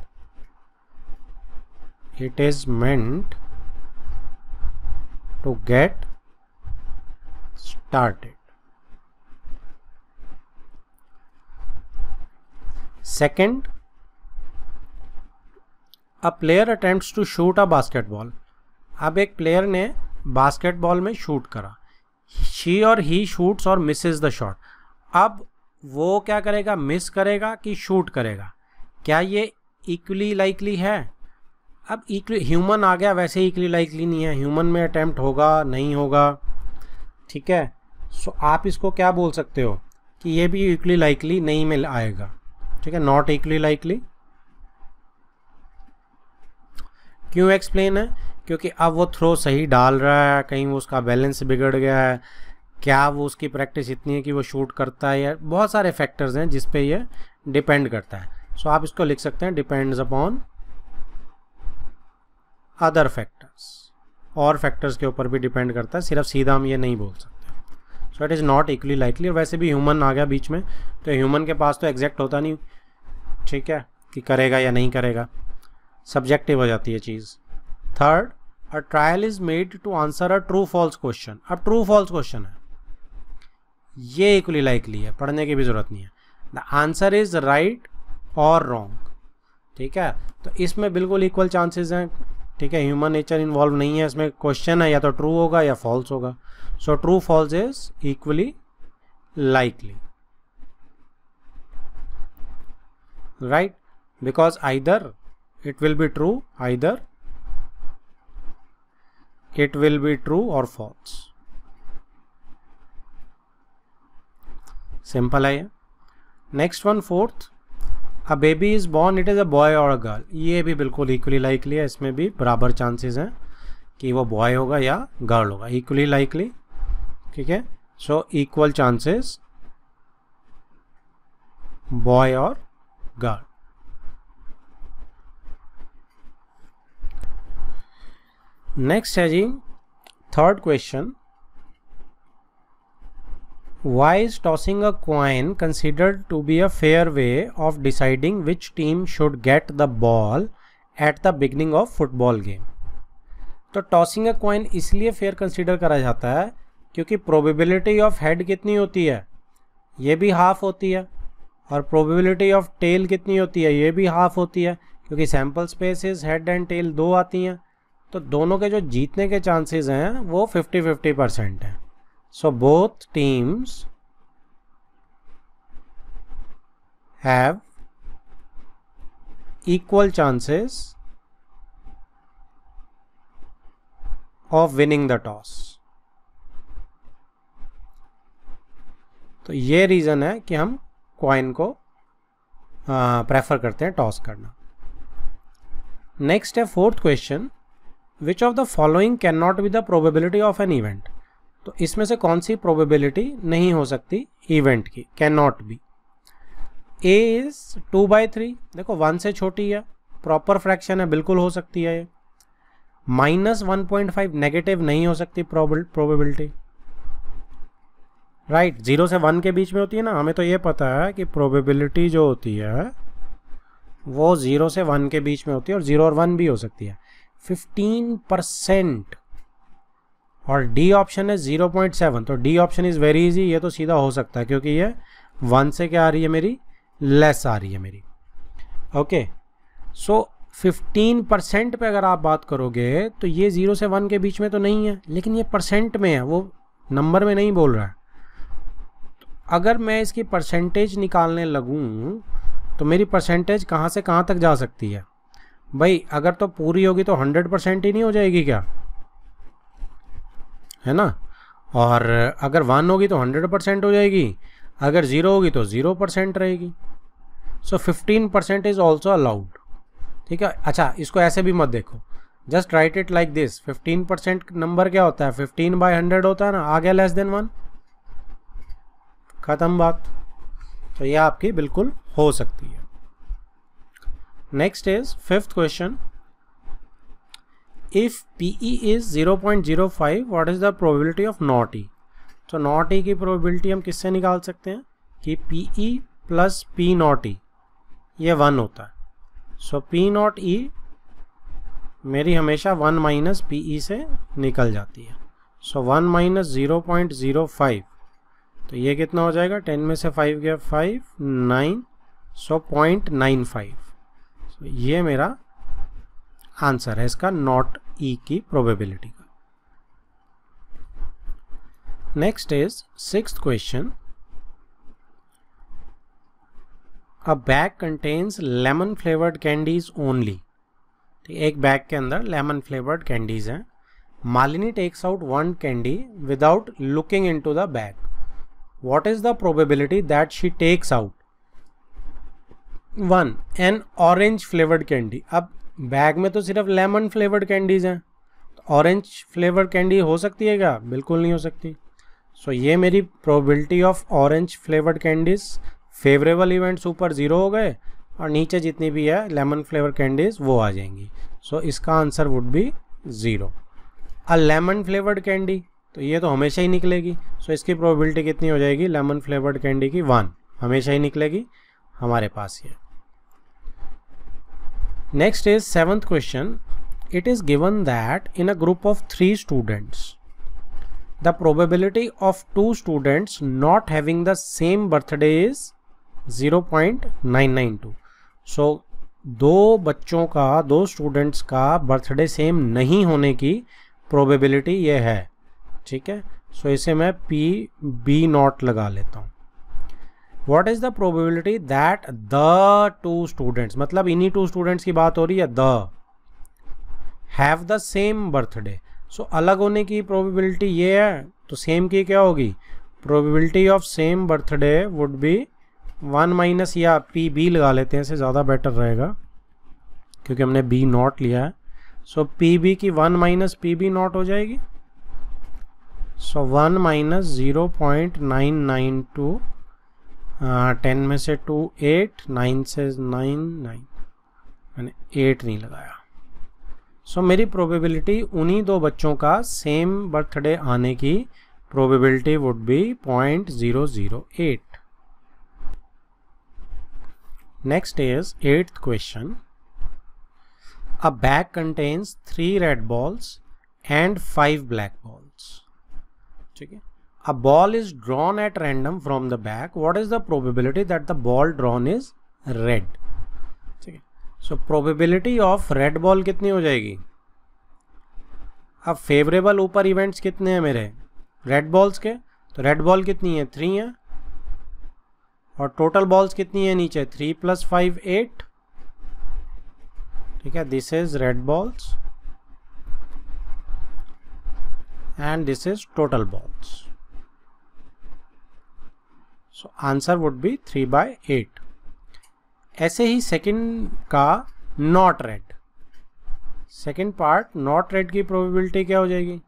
It is meant to get started. Second, a player attempts to shoot a basketball. अब एक प्लेयर ने बास्केटबॉल में शूट करा. शी और ही शूट्स और मिसेस द शॉट. अब वो क्या करेगा? मिस करेगा कि शूट करेगा? क्या ये इक्वली लाइकली है? अब इक्वली ह्यूमन आ गया, वैसे इक्वली लाइकली नहीं है. ह्यूमन में अटेम्प्ट होगा नहीं होगा. ठीक है, सो आप इसको क्या बोल सकते हो कि ये भी इक्वली लाइकली नहीं मिल आएगा. ठीक है, नॉट इक्वली लाइकली. क्यों एक्सप्लेन है? क्योंकि अब वो थ्रो सही डाल रहा है, कहीं वो उसका बैलेंस बिगड़ गया है, क्या वो उसकी प्रैक्टिस इतनी है कि वो शूट करता है, या बहुत सारे फैक्टर्स हैं जिस पे ये डिपेंड करता है. सो आप इसको लिख सकते हैं डिपेंड्स अपॉन अदर फैक्टर्स. और फैक्टर्स के ऊपर भी डिपेंड करता है, सिर्फ सीधा हम ये नहीं बोल सकते. सो it is not equally likely. और वैसे भी ह्यूमन आ गया बीच में, तो ह्यूमन के पास तो एग्जैक्ट होता नहीं. ठीक है, कि करेगा या नहीं करेगा, सब्जेक्टिव हो जाती है चीज़. Third, a trial is made to answer a true false question. अब ट्रू फॉल्स क्वेश्चन है, ये इक्वली लाइकली है, पढ़ने की भी जरूरत नहीं है. द आंसर इज राइट और रॉन्ग. ठीक है, तो इसमें बिल्कुल इक्वल चांसेस हैं. ठीक है, ह्यूमन नेचर इन्वॉल्व नहीं है इसमें. क्वेश्चन है या तो ट्रू होगा या फॉल्स होगा. So true false is equally likely. Right, because either it will be true, either it will be true or false. Simple है ये. Next one, fourth, a baby is born, it is a boy or a girl. ये भी बिल्कुल equally likely है. इसमें भी बराबर chances हैं कि वो बॉय होगा या गर्ल होगा. Equally likely. ठीक है, सो इक्वल चांसेस बॉय और गर्ल. नेक्स्ट है जी third question. Why is tossing a coin considered to be a fair way of deciding which team should get the ball at the beginning of football game. तो tossing a coin इसलिए fair consider करा जाता है क्योंकि probability of head कितनी होती है? ये भी हाफ होती है. और प्रोबेबिलिटी ऑफ टेल कितनी होती है? ये भी हाफ होती है, क्योंकि sample spaces head and tail दो आती हैं. तो दोनों के जो जीतने के चांसेस हैं वो 50-50% हैं. So both teams have equal chances of winning the toss. तो ये रीज़न है कि हम कॉइन को प्रेफर करते हैं टॉस करना. नेक्स्ट है fourth question. Which of the following can not be the probability of an event. तो इसमें से कौन सी प्रोबेबिलिटी नहीं हो सकती इवेंट की, can not be. A is 2/3, देखो 1 से छोटी है, प्रॉपर फ्रैक्शन है, बिल्कुल हो सकती है ये। -1.5 नेगेटिव नहीं हो सकती प्रोबेबिलिटी, राइट। 0 से 1 के बीच में होती है ना, हमें तो ये पता है कि प्रोबेबिलिटी जो होती है वो 0 से 1 के बीच में होती है, और 0 और 1 भी हो सकती है। 15%, और डी ऑप्शन है 0.7, तो D option is very easy, ये तो सीधा हो सकता है क्योंकि ये 1 से क्या आ रही है मेरी, लेस आ रही है मेरी। ओके, सो 15% पे अगर आप बात करोगे तो ये 0 से 1 के बीच में तो नहीं है, लेकिन ये परसेंट में है, वो नंबर में नहीं बोल रहा है। तो अगर मैं इसकी परसेंटेज निकालने लगूं तो मेरी परसेंटेज कहाँ से कहाँ तक जा सकती है भाई। अगर तो पूरी होगी तो 100% ही नहीं हो जाएगी क्या, है ना। और अगर 1 होगी तो 100% हो जाएगी, अगर 0 होगी तो 0% रहेगी। सो 15% इज ऑल्सो अलाउड, ठीक है। अच्छा, इसको ऐसे भी मत देखो, just right it like this. 15% number क्या होता है, 15/100 होता है ना, आ गया लेस देन 1, खत्म बात। तो ये आपकी बिल्कुल हो सकती है। Next is 5th question, if PE is 0.05 what is the probability of not E. तो नॉट ई की प्रोबेबिलिटी हम किससे निकाल सकते हैं कि PE प्लस P नॉट ई ये 1 होता है। सो P नॉट ई मेरी हमेशा 1 माइनस PE से निकल जाती है। सो 1 माइनस 0.05, तो ये कितना हो जाएगा, 10 में से 5 गया 5, 9, सो 0.95। सो ये मेरा आंसर है इसका नॉट ई की प्रोबेबिलिटी का। Next is 6th question, a bag contains lemon flavoured candies only. एक बैग के अंदर लेमन फ्लेवर्ड कैंडीज हैं। Malini takes out 1 candy without looking into the bag. What is the probability that she takes out 1 an orange flavored candy। अब bag में तो सिर्फ lemon flavoured candies हैं, तो ऑरेंज फ्लेवर्ड कैंडी हो सकती है क्या, बिल्कुल नहीं हो सकती। सो ये मेरी probability of orange flavoured candies, favourable events ऊपर 0 हो गए और नीचे जितनी भी है लेमन फ्लेवर कैंडीज वो आ जाएंगी। सो इसका answer would be 0। A lemon flavoured candy, तो ये तो हमेशा ही निकलेगी। सो इसकी प्रोबेबिलिटी कितनी हो जाएगी लेमन फ्लेवर्ड कैंडी की, 1, हमेशा ही निकलेगी हमारे पास ये। Next is 7th question, it is given that in a group of 3 students the probability of 2 students not having the same birthday is 0.992। So 2 students का बर्थडे सेम नहीं होने की प्रोबेबिलिटी ये है, ठीक है। सो इसे मैं PB नॉट लगा लेता हूँ। What is the probability that the 2 students, मतलब इन्हीं 2 स्टूडेंट्स की बात हो रही है, the have the same birthday. So अलग होने की प्रोबेबिलिटी ये है, तो सेम की क्या होगी, probability of same birthday would be 1 minus, या PB लगा लेते हैं, इसे ज़्यादा बेटर रहेगा क्योंकि हमने B नॉट लिया है। सो PB की 1 माइनस PB नॉट हो जाएगी। सो 1 माइनस 0.992, 10 में से 2 8, 9 से 9, मैंने 8 नहीं लगाया। सो मेरी प्रोबेबिलिटी उन्हीं 2 बच्चों का सेम बर्थडे आने की probability would be 0.008। Next is 8th question, a bag contains 3 red balls and 5 black balls, ठीक है। A ball is drawn at random from the bag. What is the probability that the ball drawn is red? ठीक है। So probability of red ball कितनी हो जाएगी। अब favourable ऊपर events कितने हैं मेरे रेड बॉल्स के, तो रेड बॉल कितनी है 3 है, और टोटल बॉल्स कितनी है नीचे 3 + 5 8, ठीक है। This is red balls and this is total balls. So answer would be 3/8। ऐसे ही सेकंड का not red, second part not red की प्रोबेबिलिटी क्या हो जाएगी,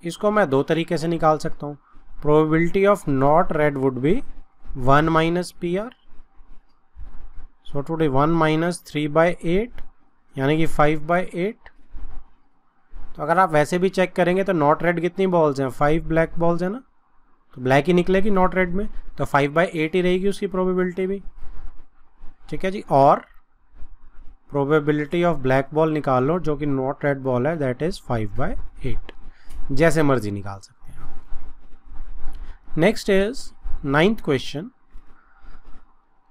इसको मैं दो तरीके से निकाल सकता हूँ. Probability of not red would be 1 minus P R. So to 1 minus 3/8 यानी कि 5/8. तो अगर आप वैसे भी चेक करेंगे तो नॉट रेड कितनी बॉल्स हैं, 5 ब्लैक बॉल्स है ना, तो ब्लैक ही निकलेगी नॉट रेड में, तो 5/8 ही रहेगी उसकी प्रोबेबिलिटी भी. ठीक है जी. और प्रोबेबिलिटी ऑफ ब्लैक बॉल निकाल लो जो कि नॉट रेड बॉल है, दैट इज 5/8. जैसे मर्जी निकाल सकते हैं. Next is 9th question.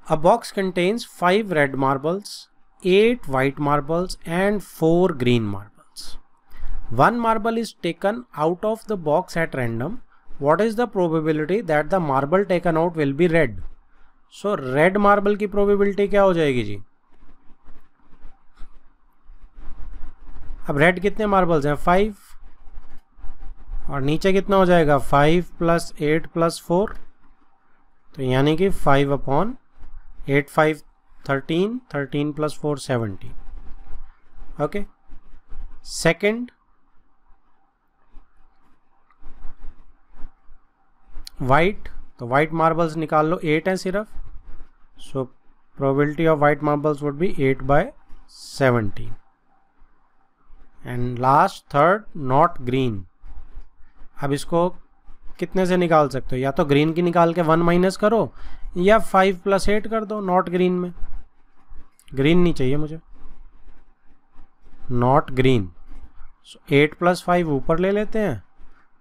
A box contains 5 red marbles, 8 white marbles and 4 green marbles. One marble is taken out of the box at random. What is the probability that the marble taken out will be red? So red marble की probability क्या हो जाएगी जी. अब red कितने marbles हैं, 5, और नीचे कितना हो जाएगा 5 + 8 + 4, तो यानी कि 5/8, 5 13, 13 + 4 17. ओके. सेकेंड वाइट, तो वाइट मार्बल्स निकाल लो, 8 है सिर्फ, सो probability of white marbles would be 8/17. And last third not green. अब इसको कितने से निकाल सकते हो, या तो ग्रीन की निकाल के 1 माइनस करो या 5 + 8 कर दो नॉट ग्रीन में. ग्रीन नहीं चाहिए मुझे, नॉट ग्रीन. सो 8 + 5 ऊपर ले लेते हैं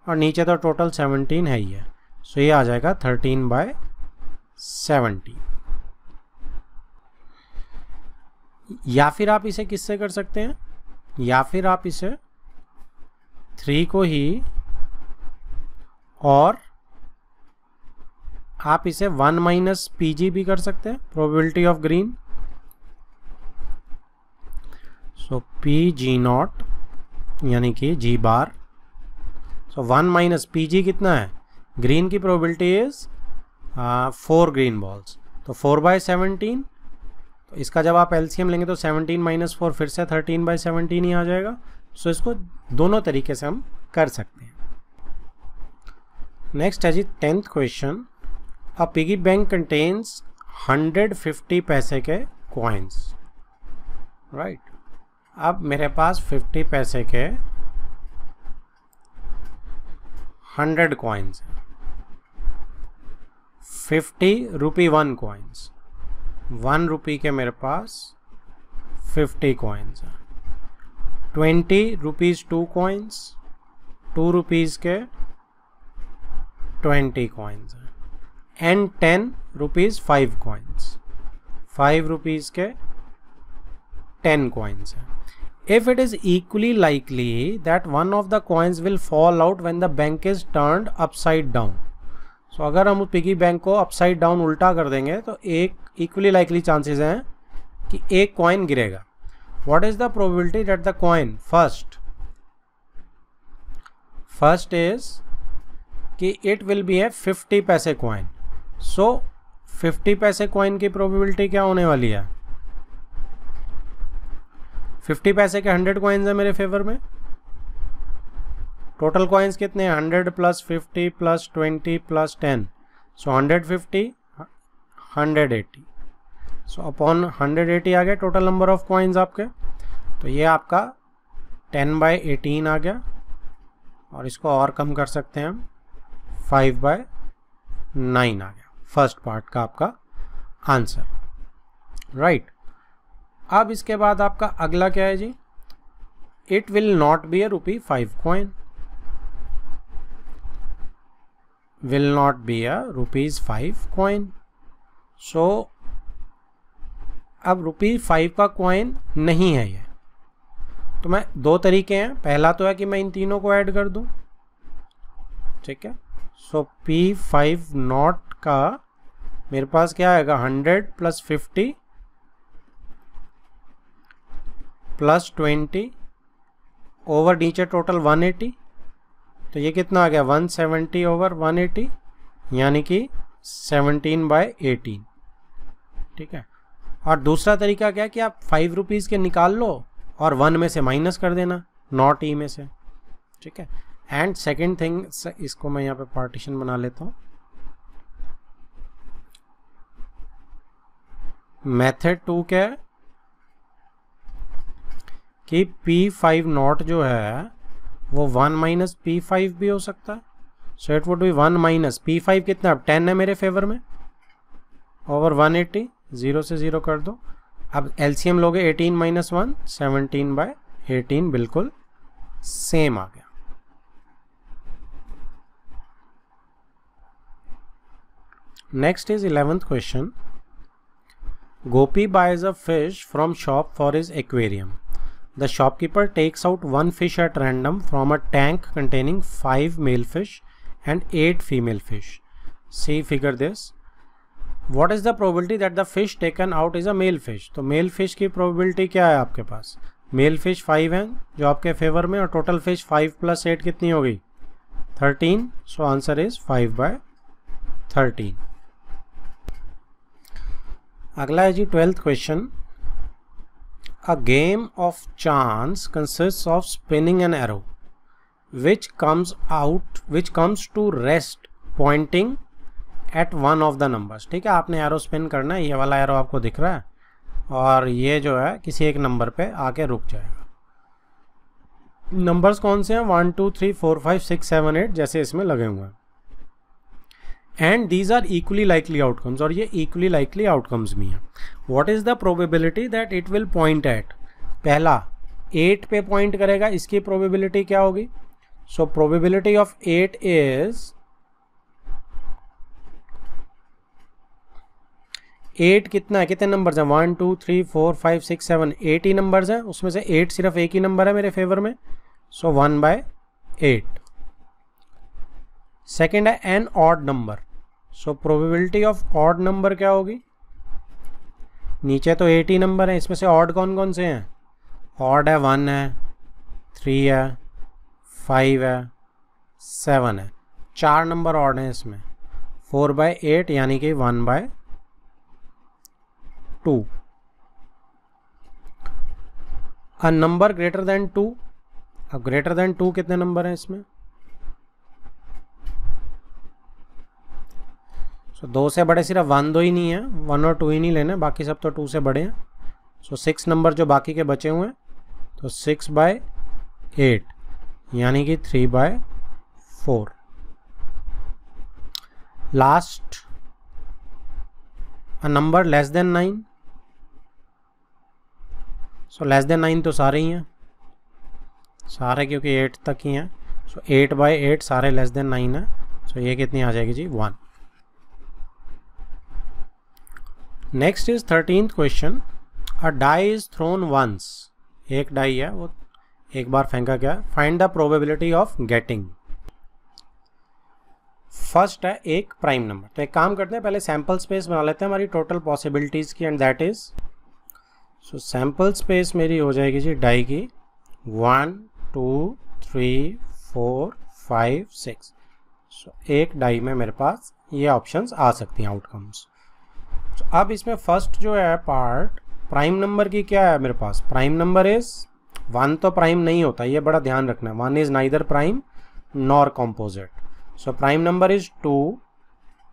और नीचे तो टोटल 17 है ही है, सो ये आ जाएगा 13/17. या फिर आप इसे किससे कर सकते हैं, या फिर आप इसे 3 को ही, और आप इसे 1 माइनस पीजी भी कर सकते हैं, probability of green. So P G not यानी कि जी बार. सो 1 माइनस पीजी कितना है, ग्रीन की प्रोबेबिलिटी इज 4 ग्रीन बॉल्स, तो 4/17. तो इसका जब आप एलसीएम लेंगे तो 17 - 4 फिर से 13/17 ही आ जाएगा. सो इसको दोनों तरीके से हम कर सकते हैं. नेक्स्ट है जी 10th क्वेश्चन. अ पिगी बैंक कंटेन्स 150 पैसे के कॉइन्स. राइट. अब मेरे पास 50 पैसे के 100 कॉइन्स हैं. 50 रुपी 1 कॉइन्स, 1 रुपी के मेरे पास 50 कॉइन्स हैं. 20 रुपीज़ 2 कॉइन्स, 2 रुपीज़ के 20 कॉइन्स हैं. एंड 10 रुपीज़ 5 कॉइन्स, 5 रुपीज़ के 10 कॉइन्स हैं. If it is equally likely that one of the coins will fall out when the bank is turned upside down. So अगर हम उस piggy bank को upside down उल्टा कर देंगे तो एक equally likely chances हैं कि एक coin गिरेगा. What is the probability that the coin first is कि it will be a 50 पैसे coin. So 50 पैसे coin की probability क्या होने वाली है, 50 पैसे के 100 कॉइन्स है मेरे फेवर में. टोटल कॉइन्स कितने हैं, 100 + 50 + 20 + 10, सो 150, 180. सो अपॉन 180 आ गया टोटल नंबर ऑफ कॉइन्स आपके. तो ये आपका 10/18 आ गया, और इसको और कम कर सकते हैं हम, 5/9 आ गया. फर्स्ट पार्ट का आपका आंसर. राइट. अब इसके बाद आपका अगला क्या है जी, it will not be a ₹5 coin. Will not be a ₹5 coin. So अब ₹5 का कॉइन नहीं है ये, तो मैं दो तरीके हैं. पहला तो है कि मैं इन तीनों को ऐड कर दूं. ठीक है. सो P5 नॉट का मेरे पास क्या आएगा, 100 + 50 + 20 ओवर नीचे टोटल 180, तो ये कितना आ गया 170 ओवर 180 यानी कि 17/18. ठीक है. और दूसरा तरीका क्या है कि आप 5 रुपीज़ के निकाल लो और 1 में से माइनस कर देना नॉट ई में से, ठीक है। एंड सेकेंड थिंग, इसको मैं यहाँ पे पार्टीशन बना लेता हूँ। मेथड 2 क्या है कि P5 नॉट जो है वो 1 माइनस P5 भी हो सकता है। So it would be 1 minus P5 कितना, अब 10 है मेरे फेवर में, ओवर 180, 0 से 0 कर दो। अब एलसीएम लोगे 18 माइनस 1, 17/18, बिल्कुल सेम आ गया। Next is 11th question. Gopi buys a fish from shop for his aquarium. The shopkeeper takes out 1 fish at random from a tank containing 5 male fish and 8 female fish. See figure this. What is the probability that the fish taken out is a male fish? तो male fish की probability क्या है आपके पास? Male fish 5 हैं जो आपके favour में, और total fish 5 plus 8 कितनी हो गई? 13. So answer is 5/13. अगला है जी 12th question. A game of chance consist of spinning an arrow which comes to rest pointing at one of the numbers. ठीक है, आपने एरो स्पिन करना है, ये वाला एरो आपको दिख रहा है, और ये जो है किसी एक नंबर पे आके रुक जाएगा। नंबर्स कौन से हैं? 1 2 3 4 5 6 7 8 जैसे इसमें लगे हुए हैं। And these are equally likely outcomes, और ये इक्वली लाइकली आउटकम्स भी हैं। What is the probability that it will point at? पहला 8 पे पॉइंट करेगा, इसकी प्रोबेबिलिटी क्या होगी? सो प्रोबेबिलिटी ऑफ 8 इज 8 कितना है, कितने नंबर्स हैं? 1 2 3 4 5 6 7 8 ही नंबर्स हैं, उसमें से 8 सिर्फ एक ही नंबर है मेरे फेवर में, सो 1/8। सेकेंड है an odd number, so probability of odd number क्या होगी? नीचे तो 8 ही नंबर है, इसमें से ऑड कौन कौन से हैं? ऑड है 1 है, 3 है, 5 है, 7 है, 4 नंबर ऑड हैं इसमें, 4/8 यानी कि 1/2। अ नंबर ग्रेटर देन 2, अब ग्रेटर देन 2 कितने नंबर हैं इसमें? सो 2 से बड़े सिर्फ 1 2 ही नहीं है, 1 और 2 ही नहीं लेने, बाकी सब तो 2 से बड़े हैं। सो 6 नंबर जो बाकी के बचे हुए हैं, तो 6/8 यानी कि 3/4। Last a number less than 9, so less than 9 तो सारे ही हैं, सारे क्योंकि 8 तक ही हैं, सो 8/8 सारे लेस देन 9 है, सो ये कितनी आ जाएगी जी? 1। Next is 13th question. A die is thrown once, एक डाई है वो एक बार फेंका गया। Find the probability of getting. First है एक प्राइम नंबर, तो एक काम करते हैं, पहले सैम्पल स्पेस बना लेते हैं हमारी टोटल पॉसिबिलिटीज की, and that is, so sample space मेरी हो जाएगी जी डाई की 1 2 3 4 5 6। सो एक डाई में मेरे पास ये ऑप्शंस आ सकती हैं आउटकम्स। अब इसमें फर्स्ट जो है पार्ट, प्राइम नंबर की क्या है मेरे पास? प्राइम नंबर इज 1 तो प्राइम नहीं होता, ये बड़ा ध्यान रखना है, 1 is neither prime nor composite. So prime number is 2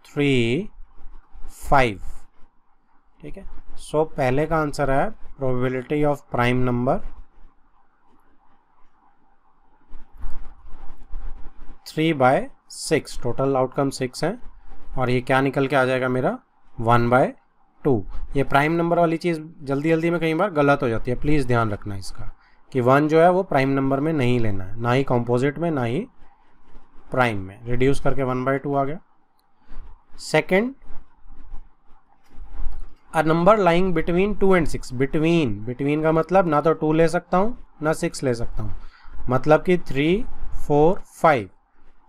3 5। ठीक है, सो पहले का आंसर है probability of prime number 3/6, total outcome 6 है, और ये क्या निकल के आ जाएगा मेरा? 1/2। ये प्राइम नंबर वाली चीज़ जल्दी जल्दी में कई बार गलत हो जाती है, प्लीज़ ध्यान रखना इसका कि 1 जो है वो प्राइम नंबर में नहीं लेना है, ना ही कॉम्पोजिट में ना ही प्राइम में। रिड्यूस करके 1/2 आ गया। Second, a number lying between 2 and 6। Between का मतलब ना तो 2 ले सकता हूँ ना 6 ले सकता हूँ, मतलब कि 3 4 5।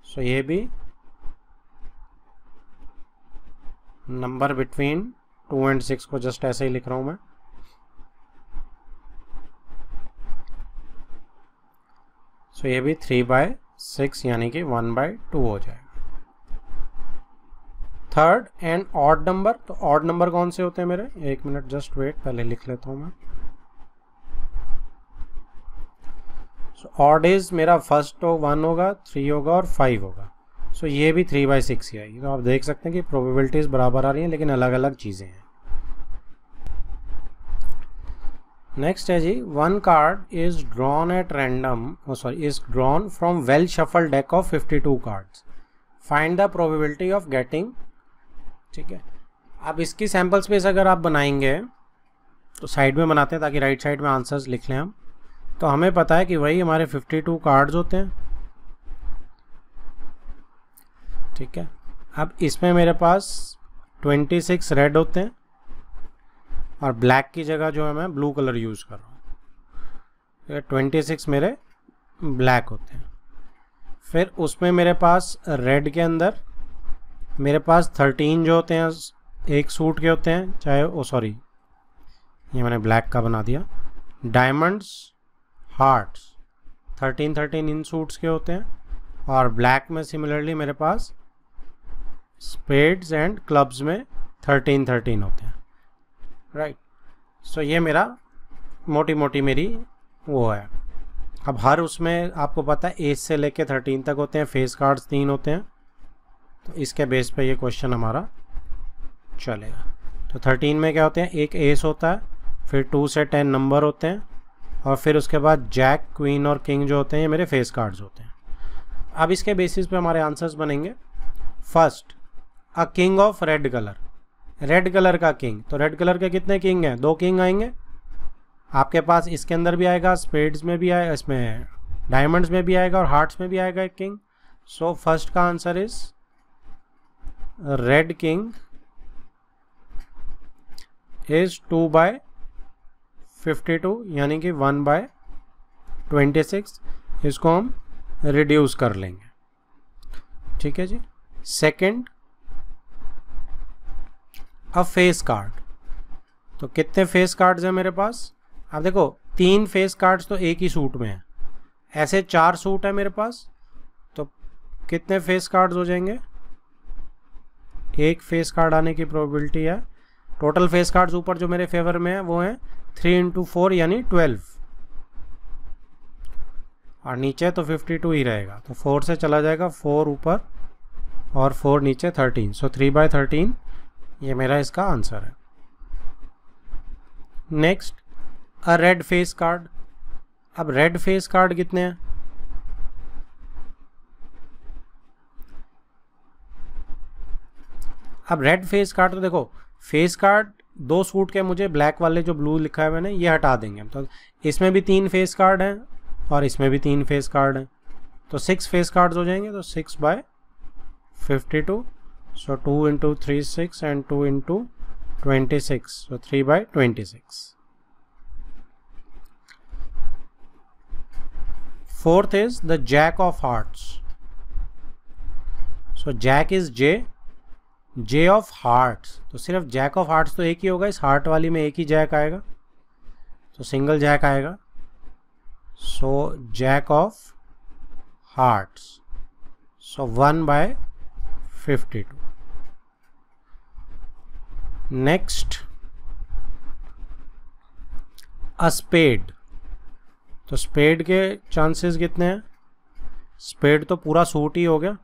सो ये भी नंबर बिटवीन 2 and 6 को जस्ट ऐसे ही लिख रहा हूं मैं। सो ये भी 3/6 यानी कि 1/2 हो जाएगा। थर्ड एंड ऑड नंबर, तो ऑड नंबर कौन से होते हैं मेरे? एक मिनट जस्ट वेट, पहले लिख लेता हूं मैं। सो ऑड इज मेरा फर्स्ट तो 1 होगा, 3 होगा और 5 होगा। सो ये भी 3/6 ही आएगी। तो आप देख सकते हैं कि प्रोबेबिलिटीज बराबर आ रही हैं लेकिन अलग अलग चीज़ें हैं। नेक्स्ट है जी, 1 card is drawn at random, is drawn from well shuffle deck of 52 cards, find the probability of getting. ठीक है, अब इसकी सैम्पल स्पेस अगर आप बनाएंगे तो साइड में बनाते हैं ताकि राइट साइड में आंसर्स लिख लें हम। तो हमें पता है कि वही हमारे 52 कार्ड्स होते हैं। ठीक है, अब इसमें मेरे पास 26 रेड होते हैं और ब्लैक की जगह जो है मैं ब्लू कलर यूज़ कर रहा हूँ। 26 मेरे ब्लैक होते हैं। फिर उसमें मेरे पास रेड के अंदर मेरे पास 13 जो होते हैं एक सूट के होते हैं, चाहे ये मैंने ब्लैक का बना दिया। डायमंड्स, हार्ट्स 13 इन सूट्स के होते हैं और ब्लैक में सिमिलरली मेरे पास स्पेड्स एंड क्लब्स में 13 होते हैं। राइट, सो ये मेरा मोटी मोटी मेरी वो है। अब हर उसमें आपको पता है एज से लेके 13 तक होते हैं, फेस कार्ड्स 3 होते हैं। तो इसके बेस पे ये क्वेश्चन हमारा चलेगा। तो 13 में क्या होते हैं, एक एस होता है, फिर 2 से 10 नंबर होते हैं और फिर उसके बाद जैक, क्वीन और किंग जो होते हैं ये मेरे फेस कार्ड्स होते हैं। अब इसके बेसिस पे हमारे आंसर्स बनेंगे। First, a king of red colour, red colour का किंग। तो रेड कलर के कितने किंग हैं, 2 किंग आएंगे आपके पास। इसके अंदर भी आएगा, स्पेड्स में भी आएगा, इसमें डायमंड्स में भी आएगा और हार्ट्स में भी आएगा एक किंग। सो फर्स्ट का answer is red king is 2/52 यानी कि 1/26। इसको हम रिड्यूस कर लेंगे। ठीक है जी। Second, a face card. तो कितने फेस कार्ड्स हैं मेरे पास, अब देखो 3 फेस कार्ड्स तो एक ही सूट में है, ऐसे 4 सूट है मेरे पास। तो कितने फेस कार्ड्स हो जाएंगे, एक फेस कार्ड आने की प्रोबेबिलिटी है। टोटल फेस कार्ड्स ऊपर जो मेरे फेवर में है वो है 3 × 4 यानी 12 और नीचे तो 52 ही रहेगा। तो 4 से चला जाएगा, 4 ऊपर और 4 नीचे, 13। सो 3/13 ये मेरा इसका आंसर है। नेक्स्ट, अ रेड फेस कार्ड। अब रेड फेस कार्ड कितने हैं, अब रेड फेस कार्ड तो देखो फेस कार्ड 2 सूट के, मुझे ब्लैक वाले जो ब्लू लिखा है मैंने ये हटा देंगे। तो इसमें भी 3 फेस कार्ड हैं और इसमें भी 3 फेस कार्ड हैं, तो 6 फेस कार्ड्स हो जाएंगे। तो 6/52, so 2 × 3 6 and 2 × 26, so 3/26। Fourth is the jack of hearts. So jack is J of hearts. तो सिर्फ जैक ऑफ हार्ट्स तो एक ही होगा, इस हार्ट वाली में एक ही जैक आएगा, तो सिंगल जैक आएगा। So jack of hearts, so 1/52। Next, a spade. तो स्पेड के चांसेस कितने हैं, स्पेड तो पूरा सूट ही हो गया,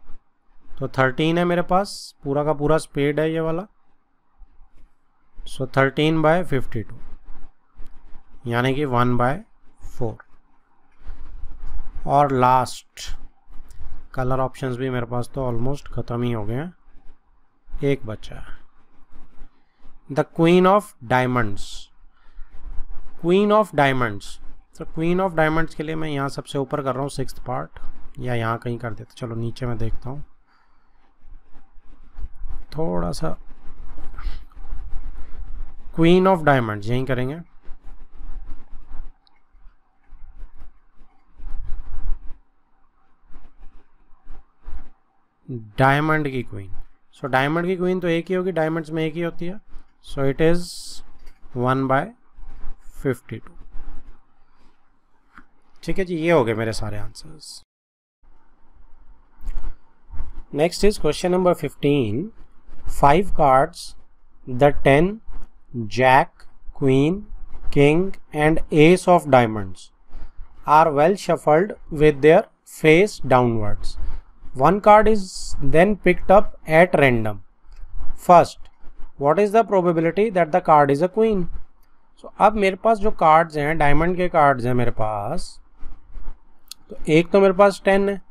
तो 13 है मेरे पास, पूरा का पूरा स्पेड है ये वाला। सो 13/52 यानी कि 1/4। और लास्ट, कलर ऑप्शंस भी मेरे पास तो ऑलमोस्ट ख़त्म ही हो गए हैं, एक बचा है, the queen of diamonds. Queen of diamonds, तो क्वीन ऑफ डायमंड्स के लिए मैं यहाँ सबसे ऊपर कर रहा हूँ 6th पार्ट, या यहाँ कहीं कर देते, चलो नीचे मैं देखता हूँ थोड़ा सा। क्वीन ऑफ डायमंड्स यहीं करेंगे। डायमंड की क्वीन, सो डायमंड की क्वीन तो एक ही होगी, डायमंड्स में एक ही होती है। So it is 1/52। ठीक है जी, ये हो गए मेरे सारे answers. Next is question number 15। 5 cards, the 10, Jack, Queen, King and Ace of Diamonds are well shuffled with their face downwards. One card is then picked up at random. First, what is the probability that the card is a queen? So अब मेरे पास जो cards हैं, diamond के cards हैं मेरे पास, तो एक तो मेरे पास 10 है,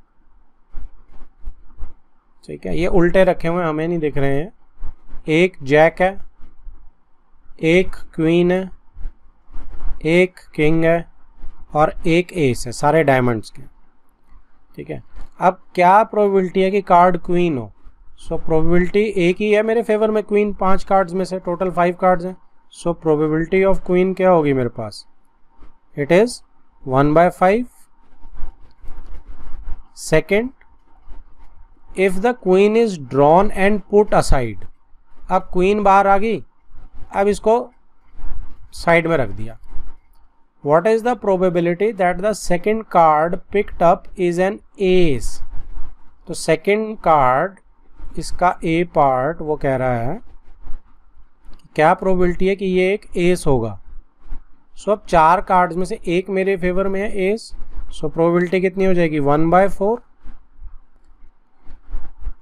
ठीक है, ये उल्टे रखे हुए हमें नहीं दिख रहे हैं. एक जैक है, एक क्वीन है, एक किंग है और एक एस है, सारे डायमंड्स के, ठीक है. अब क्या प्रोबेबिलिटी है कि कार्ड क्वीन हो? सो प्रोबेबिलिटी एक ही है मेरे फेवर में, क्वीन 5 कार्ड्स में से, टोटल 5 कार्ड्स हैं. सो प्रोबेबिलिटी ऑफ क्वीन क्या होगी मेरे पास? It is 1/5. Second, if the queen is drawn and put aside. अब क्वीन बाहर आ गई, अब इसको साइड में रख दिया. What is the probability that the second card picked up is an ace? तो second card, इसका A part वो कह रहा है क्या प्रोबेबिलिटी है कि ये एक एस होगा. सो अब 4 कार्ड्स में से एक मेरे फेवर में है एस. सो प्रोबेबिलिटी कितनी हो जाएगी? 1/4.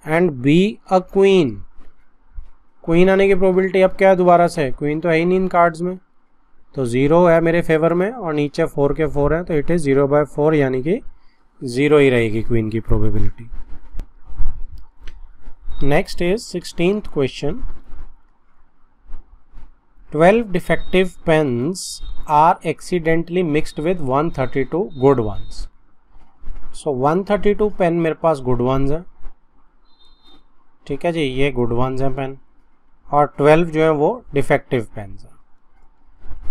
And be a queen. Queen आने की प्रोबेबिलिटी अब क्या है दोबारा से? क्वीन तो है ही नहीं इन कार्ड्स में, तो 0 है मेरे फेवर में और नीचे 4 के 4 है, तो इट इज 0/4, यानी कि 0 ही रहेगी क्वीन की probability. Next is 16th question. 12 defective pens are accidentally mixed with 132 good ones. So 132 pen मेरे पास गुड वंस है, ठीक है जी, ये गुड वंस हैं पेन, और 12 जो है वो डिफेक्टिव पेन्स हैं.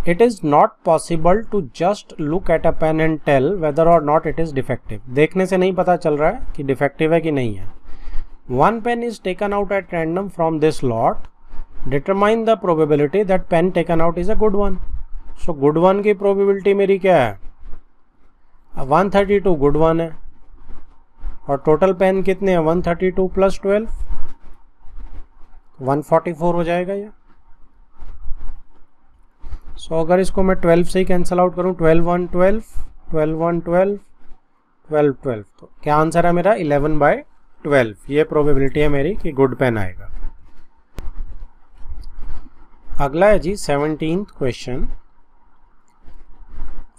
It is not possible to just look at a pen and tell whether or not it is defective. देखने से नहीं पता चल रहा है कि डिफेक्टिव है कि नहीं है. One pen is taken out at random from this lot. Determine the probability that pen taken out is a good one. So good one की probability मेरी क्या है? 132 गुड वन है, और टोटल पेन कितने हैं? 132 + 12, 144 हो जाएगा ये. सो अगर इसको मैं 12 से ही कैंसिल आउट करूं, 12 1 12, 12 1 12, 12 12, तो क्या आंसर है मेरा? 11/12. ये प्रोबेबिलिटी है मेरी कि गुड पेन आएगा. अगला है जी 17th question.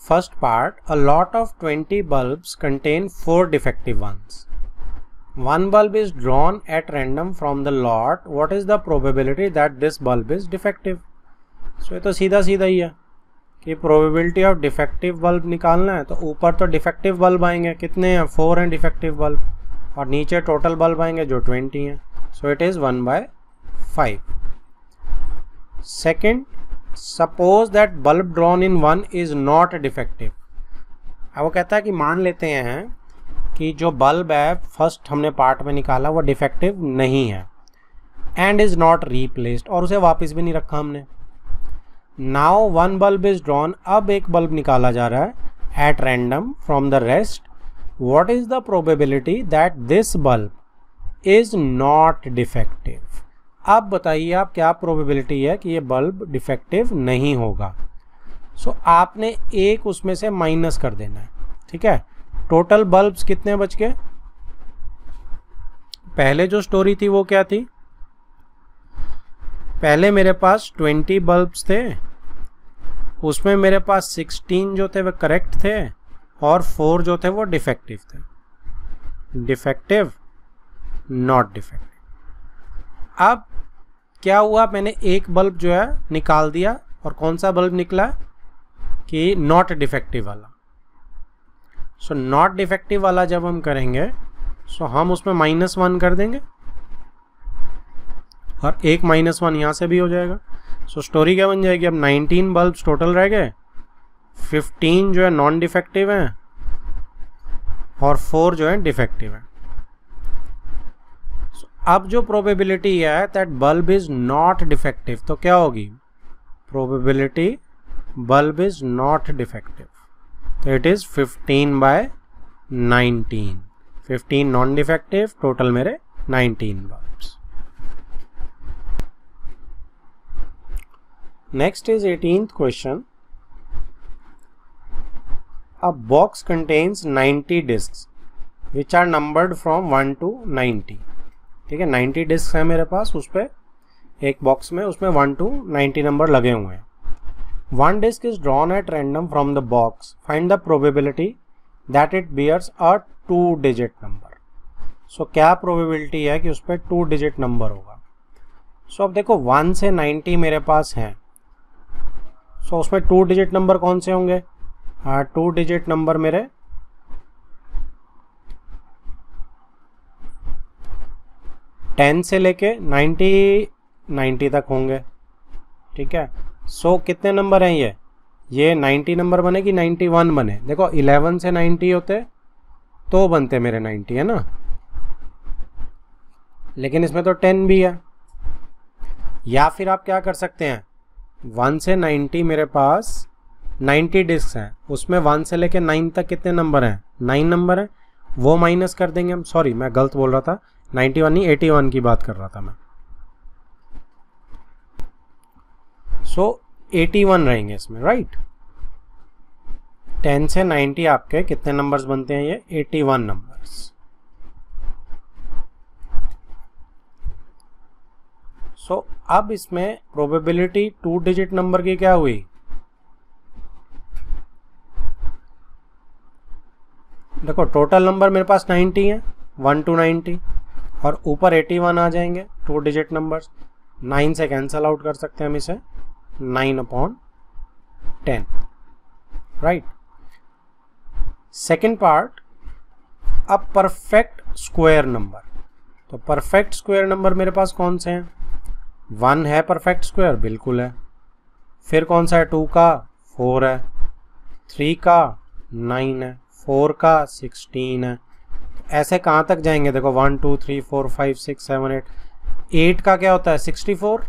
First part, a lot of 20 bulbs contain 4 defective ones. One bulb is drawn at random from the lot. What is the probability that this bulb is defective? सो ये तो सीधा सीधा ही है कि probability of defective bulb निकालना है, तो ऊपर तो डिफेक्टिव बल्ब आएंगे, कितने हैं? 4 हैं डिफेक्टिव बल्ब, और नीचे टोटल बल्ब आएंगे जो 20 हैं. सो it is 1/5. Second, suppose that bulb drawn in 1 is not defective. अब वो कहता है कि मान लेते हैं कि जो बल्ब है फर्स्ट हमने पार्ट में निकाला वो डिफेक्टिव नहीं है, एंड इज़ नॉट रीप्लेस्ड, और उसे वापस भी नहीं रखा हमने. Now 1 bulb is drawn. अब एक बल्ब निकाला जा रहा है eight random from the rest. What is the probability that this bulb is not defective? अब बताइए आप क्या प्रोबेबिलिटी है कि ये बल्ब डिफेक्टिव नहीं होगा. सो आपने एक उसमें से माइनस कर देना है, ठीक है. टोटल बल्ब्स कितने बच गए? पहले जो स्टोरी थी वो क्या थी? पहले मेरे पास 20 बल्ब्स थे, उसमें मेरे पास 16 जो थे वो करेक्ट थे और 4 जो थे वो डिफेक्टिव थे. Defective, not defective. अब क्या हुआ? मैंने एक बल्ब जो है निकाल दिया, और कौन सा बल्ब निकला कि नॉट डिफेक्टिव वाला. सो नॉट डिफेक्टिव वाला जब हम करेंगे सो हम उसमें -1 कर देंगे, और एक -1 यहाँ से भी हो जाएगा. सो स्टोरी क्या बन जाएगी? अब 19 बल्ब्स टोटल रह गए, 15 जो है नॉन डिफेक्टिव हैं और 4 जो है डिफेक्टिव हैं. अब जो प्रोबेबिलिटी है that bulb is not defective, तो क्या होगी? Probability bulb is not defective, तो it is 15/19. 15 non defective, total मेरे 19 bulbs. Next is 18th question. A box contains 90 discs which are numbered from 1 to 90. ठीक है, 90 डिस्क है मेरे पास, उस पर एक बॉक्स में उसमें 1 to 90 नंबर लगे हुए हैं. One disk is drawn at random from the box. Find the probability that it bears a 2-digit number. So क्या प्रोबेबिलिटी है कि उस पर 2 डिजिट नंबर होगा. सो अब देखो 1 से 90 मेरे पास हैं. सो उसमें 2 डिजिट नंबर कौन से होंगे? 2 डिजिट नंबर मेरे 10 से लेके 90 तक होंगे. ठीक है. सो कितने नंबर हैं ये 90 नंबर बने कि 91 बने? देखो 11 से 90 होते तो बनते मेरे 90, है ना. लेकिन इसमें तो 10 भी है. या फिर आप क्या कर सकते हैं, 1 से 90 मेरे पास 90 डिस्क हैं, उसमें 1 से लेके 9 तक कितने नंबर हैं? 9 नंबर हैं. वो माइनस कर देंगे हम. सॉरी, मैं गलत बोल रहा था, 91 नहीं 81 की बात कर रहा था मैं. सो 81 रहेंगे इसमें, राइट. 10 से 90 आपके कितने नंबर्स बनते हैं? ये 81 नंबर्स. सो अब इसमें प्रोबेबिलिटी 2 डिजिट नंबर की क्या हुई? देखो टोटल नंबर मेरे पास 90 है, 1 to 90, और ऊपर 81 आ जाएंगे 2 डिजिट नंबर्स. 9 से कैंसल आउट कर सकते हैं हम इसे, 9/10, right. Second part, a perfect square number. तो परफेक्ट स्क्वायर नंबर मेरे पास कौन से हैं? 1 है परफेक्ट स्क्वायर, बिल्कुल है. फिर कौन सा है? 2 का 4 है, 3 का 9 है, 4 का 16 है. ऐसे कहाँ तक जाएंगे? देखो 1 2 3 4 5 6 7 8. 8 का क्या होता है? 64.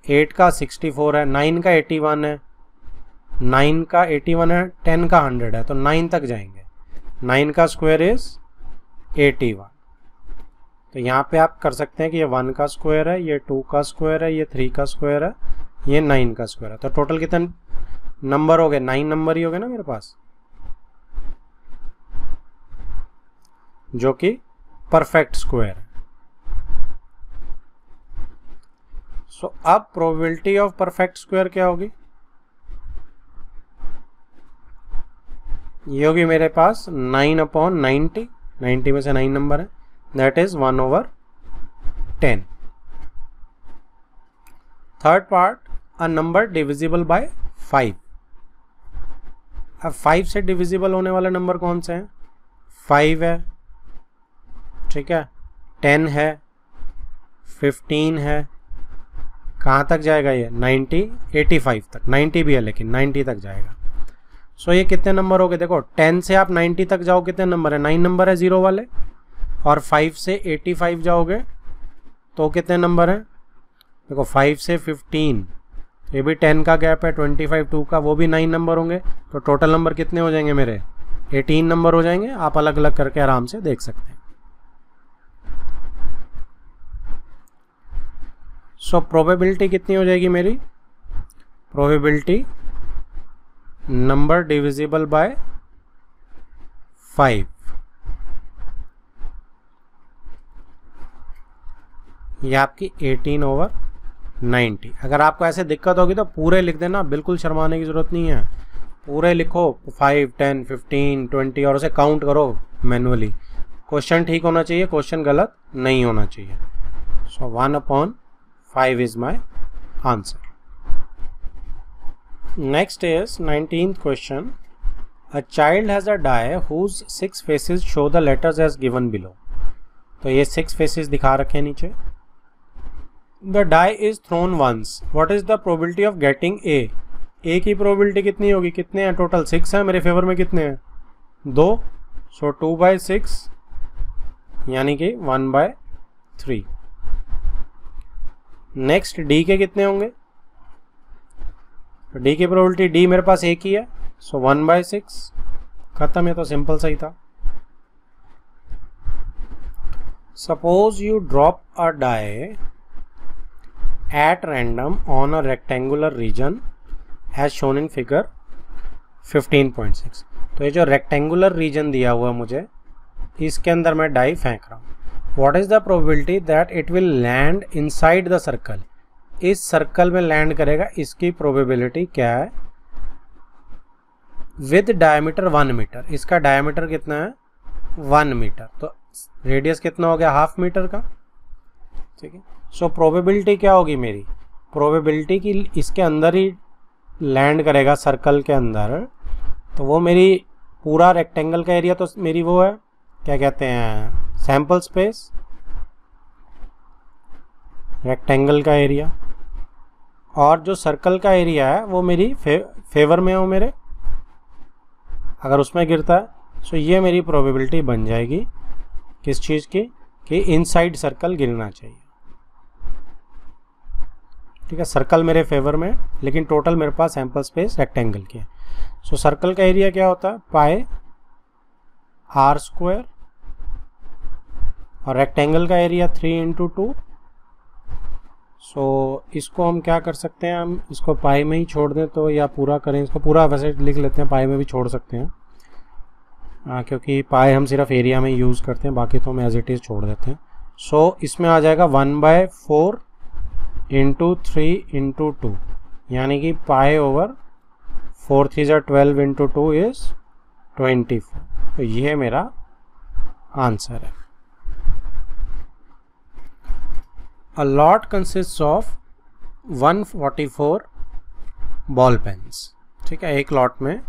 8 का 64 है. 9 का 81 है. 9 का 81 है. 10 का 100 है, तो 9 तक जाएंगे. 9 का स्क्वायर इज 81. तो यहाँ पे आप कर सकते हैं कि ये 1 का स्क्वायर है, ये 2 का स्क्वायर है, ये 3 का स्क्वायर है, ये 9 का स्क्वायर है. तो टोटल कितने नंबर हो गए? 9 नंबर ही हो गए ना मेरे पास, जो कि परफेक्ट स्क्वायर है. सो अब प्रोबेबिलिटी ऑफ परफेक्ट स्क्वायर क्या होगी? ये होगी मेरे पास 9/90. 90 में से 9 नंबर है, that is 1/10. Third part, a number divisible by 5. अब 5 से डिविजिबल होने वाले नंबर कौन से हैं? 5 है, ठीक है, 10 है, 15 है. कहाँ तक जाएगा ये? 90, 85 तक. 90 भी है लेकिन 90 तक जाएगा. सो ये कितने नंबर हो गए? देखो 10 से आप 90 तक जाओ, कितने नंबर है? 9 नंबर है जीरो वाले. और 5 से 85 जाओगे तो कितने नंबर हैं? देखो 5 से 15, ये भी 10 का गैप है. 25 2 का, वो भी 9 नंबर होंगे. तो टोटल नंबर कितने हो जाएंगे मेरे? 18 नंबर हो जाएंगे. आप अलग अलग करके आराम से देख सकते हैं. सो प्रोबेबिलिटी कितनी हो जाएगी मेरी? Probability number divisible by 5. ये आपकी 18/90. अगर आपको ऐसे दिक्कत होगी तो पूरे लिख देना, बिल्कुल शर्माने की ज़रूरत नहीं है. पूरे लिखो 5 10 15 20 और उसे काउंट करो मैनुअली. क्वेश्चन ठीक होना चाहिए, क्वेश्चन गलत नहीं होना चाहिए. So 1/5 is my answer. Next is 19th question. A child has a die whose 6 faces show the letters as given below. तो ये 6 फेसेस दिखा रखे नीचे. The die is thrown once. What is the probability of getting A? A की probability कितनी होगी? कितने हैं टोटल? 6 है. मेरे फेवर में कितने हैं? 2. सो 2/6 यानी कि 1/3. नेक्स्ट डी के कितने होंगे? तो डी की प्रोबेबिलिटी, डी मेरे पास एक ही है, सो 1/6. खत्म है. तो सिंपल सही था. Suppose you drop a die at random on a rectangular region as shown in figure 15.6। तो ये जो रेक्टेंगुलर रीजन दिया हुआ मुझे, इसके अंदर मैं डाई फेंक रहा हूँ। What is the probability that it will land inside the circle, इस सर्कल में लैंड करेगा, इसकी प्रोबेबिलिटी क्या है? विद डायमीटर 1 मीटर, इसका डायमीटर कितना है? 1 मीटर, तो रेडियस कितना हो गया? हाफ मीटर का। ठीक है, सो प्रोबेबिलिटी क्या होगी मेरी? प्रोबेबिलिटी कि इसके अंदर ही लैंड करेगा सर्कल के अंदर, तो वो मेरी पूरा रेक्टेंगल का एरिया तो मेरी वो है, क्या कहते हैं, सैंपल स्पेस, रेक्टेंगल का एरिया, और जो सर्कल का एरिया है वो मेरी फेवर में हो मेरे, अगर उसमें गिरता है। सो ये मेरी प्रोबेबिलिटी बन जाएगी किस चीज़ की? कि इनसाइड सर्कल गिरना चाहिए। ठीक है, सर्कल मेरे फेवर में, लेकिन टोटल मेरे पास सैंपल स्पेस रेक्टेंगल की है। सो सर्कल का एरिया क्या होता है? पाई आर स्क्वायर, और रेक्टेंगल का एरिया 3 × 2। सो इसको हम क्या कर सकते हैं, हम इसको पाई में ही छोड़ दें तो, या पूरा करें इसको, पूरा वैसे लिख लेते हैं, पाई में भी छोड़ सकते हैं क्योंकि पाई हम सिर्फ एरिया में यूज़ करते हैं, बाकी तो हम एज इट इज़ छोड़ देते हैं। सो इसमें आ जाएगा 1/4 × 3 × 2, यानी कि पाई ओवर 4 3 12 × 2 इज 24। तो ये मेरा आंसर है। A lot consists of 144 ball pens. ठीक है, एक लॉट में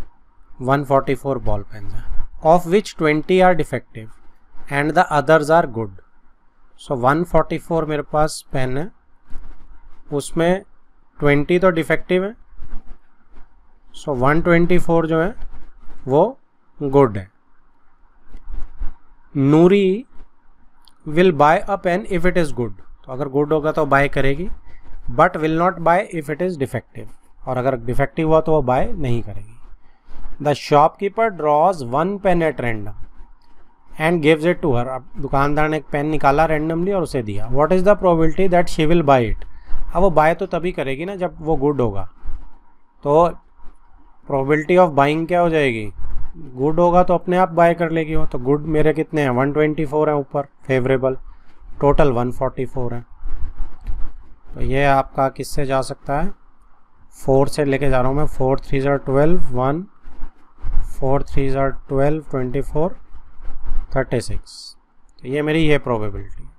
144 बॉल पेन्स हैं, of which 20 are defective and the others are good. So 144 मेरे पास पेन है, उसमें 20 तो डिफेक्टिव है, सो 124 जो है वो गुड है। Noori will buy a pen if it is good, तो अगर गुड होगा तो बाय करेगी, but will not buy if it is defective, और अगर डिफेक्टिव हुआ तो वो बाय नहीं करेगी। The shopkeeper draws 1 pen at random and gives it to her. अब दुकानदार ने एक पेन निकाला रैंडमली और उसे दिया। What is the probability that she will buy it? अब वो बाय तो तभी करेगी ना जब वो गुड होगा, तो प्रोबेबिलिटी ऑफ बाइंग क्या हो जाएगी? गुड होगा तो अपने आप बाय कर लेगी वो। तो गुड मेरे कितने हैं? 124 हैं ऊपर फेवरेबल, टोटल 144 है। तो ये आपका किससे जा सकता है? 4 से लेके जा रहा हूँ मैं। 4 3 12 1, 4 3 12 24 36। तो ये मेरी ये प्रोबेबिलिटी।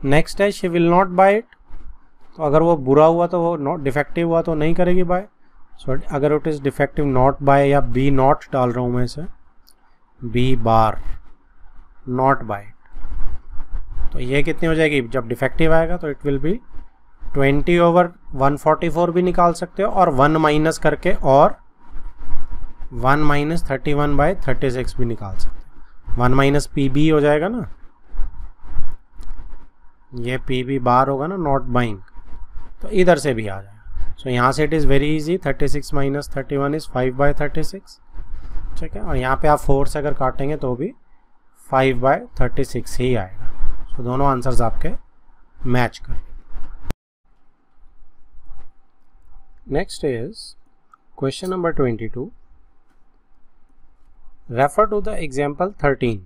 नेक्स्ट है she will not buy it, तो अगर वो बुरा हुआ तो वो नॉट डिफेक्टिव हुआ तो नहीं करेगी बाय। सो अगर it is defective not buy, या बी नॉट डाल रहा हूँ मैं इसे, बी बार नॉट बाय। तो ये कितनी हो जाएगी? जब डिफेक्टिव आएगा तो इट विल बी 20/144 भी निकाल सकते हो, और 1 माइनस करके, और 1 - 31/36 भी निकाल सकते हो। 1 - PB हो जाएगा ना, ये PB बार होगा ना, नॉट बाइंग, तो इधर से भी आ जाएगा। सो यहाँ से it is very easy, 36 - 31 is 5/36। ठीक है, और यहाँ पे आप 4 से अगर काटेंगे तो भी 5/36 ही आएगा। तो दोनों आंसर्स आपके मैच कर। Next is question number 22। Refer to the example 13।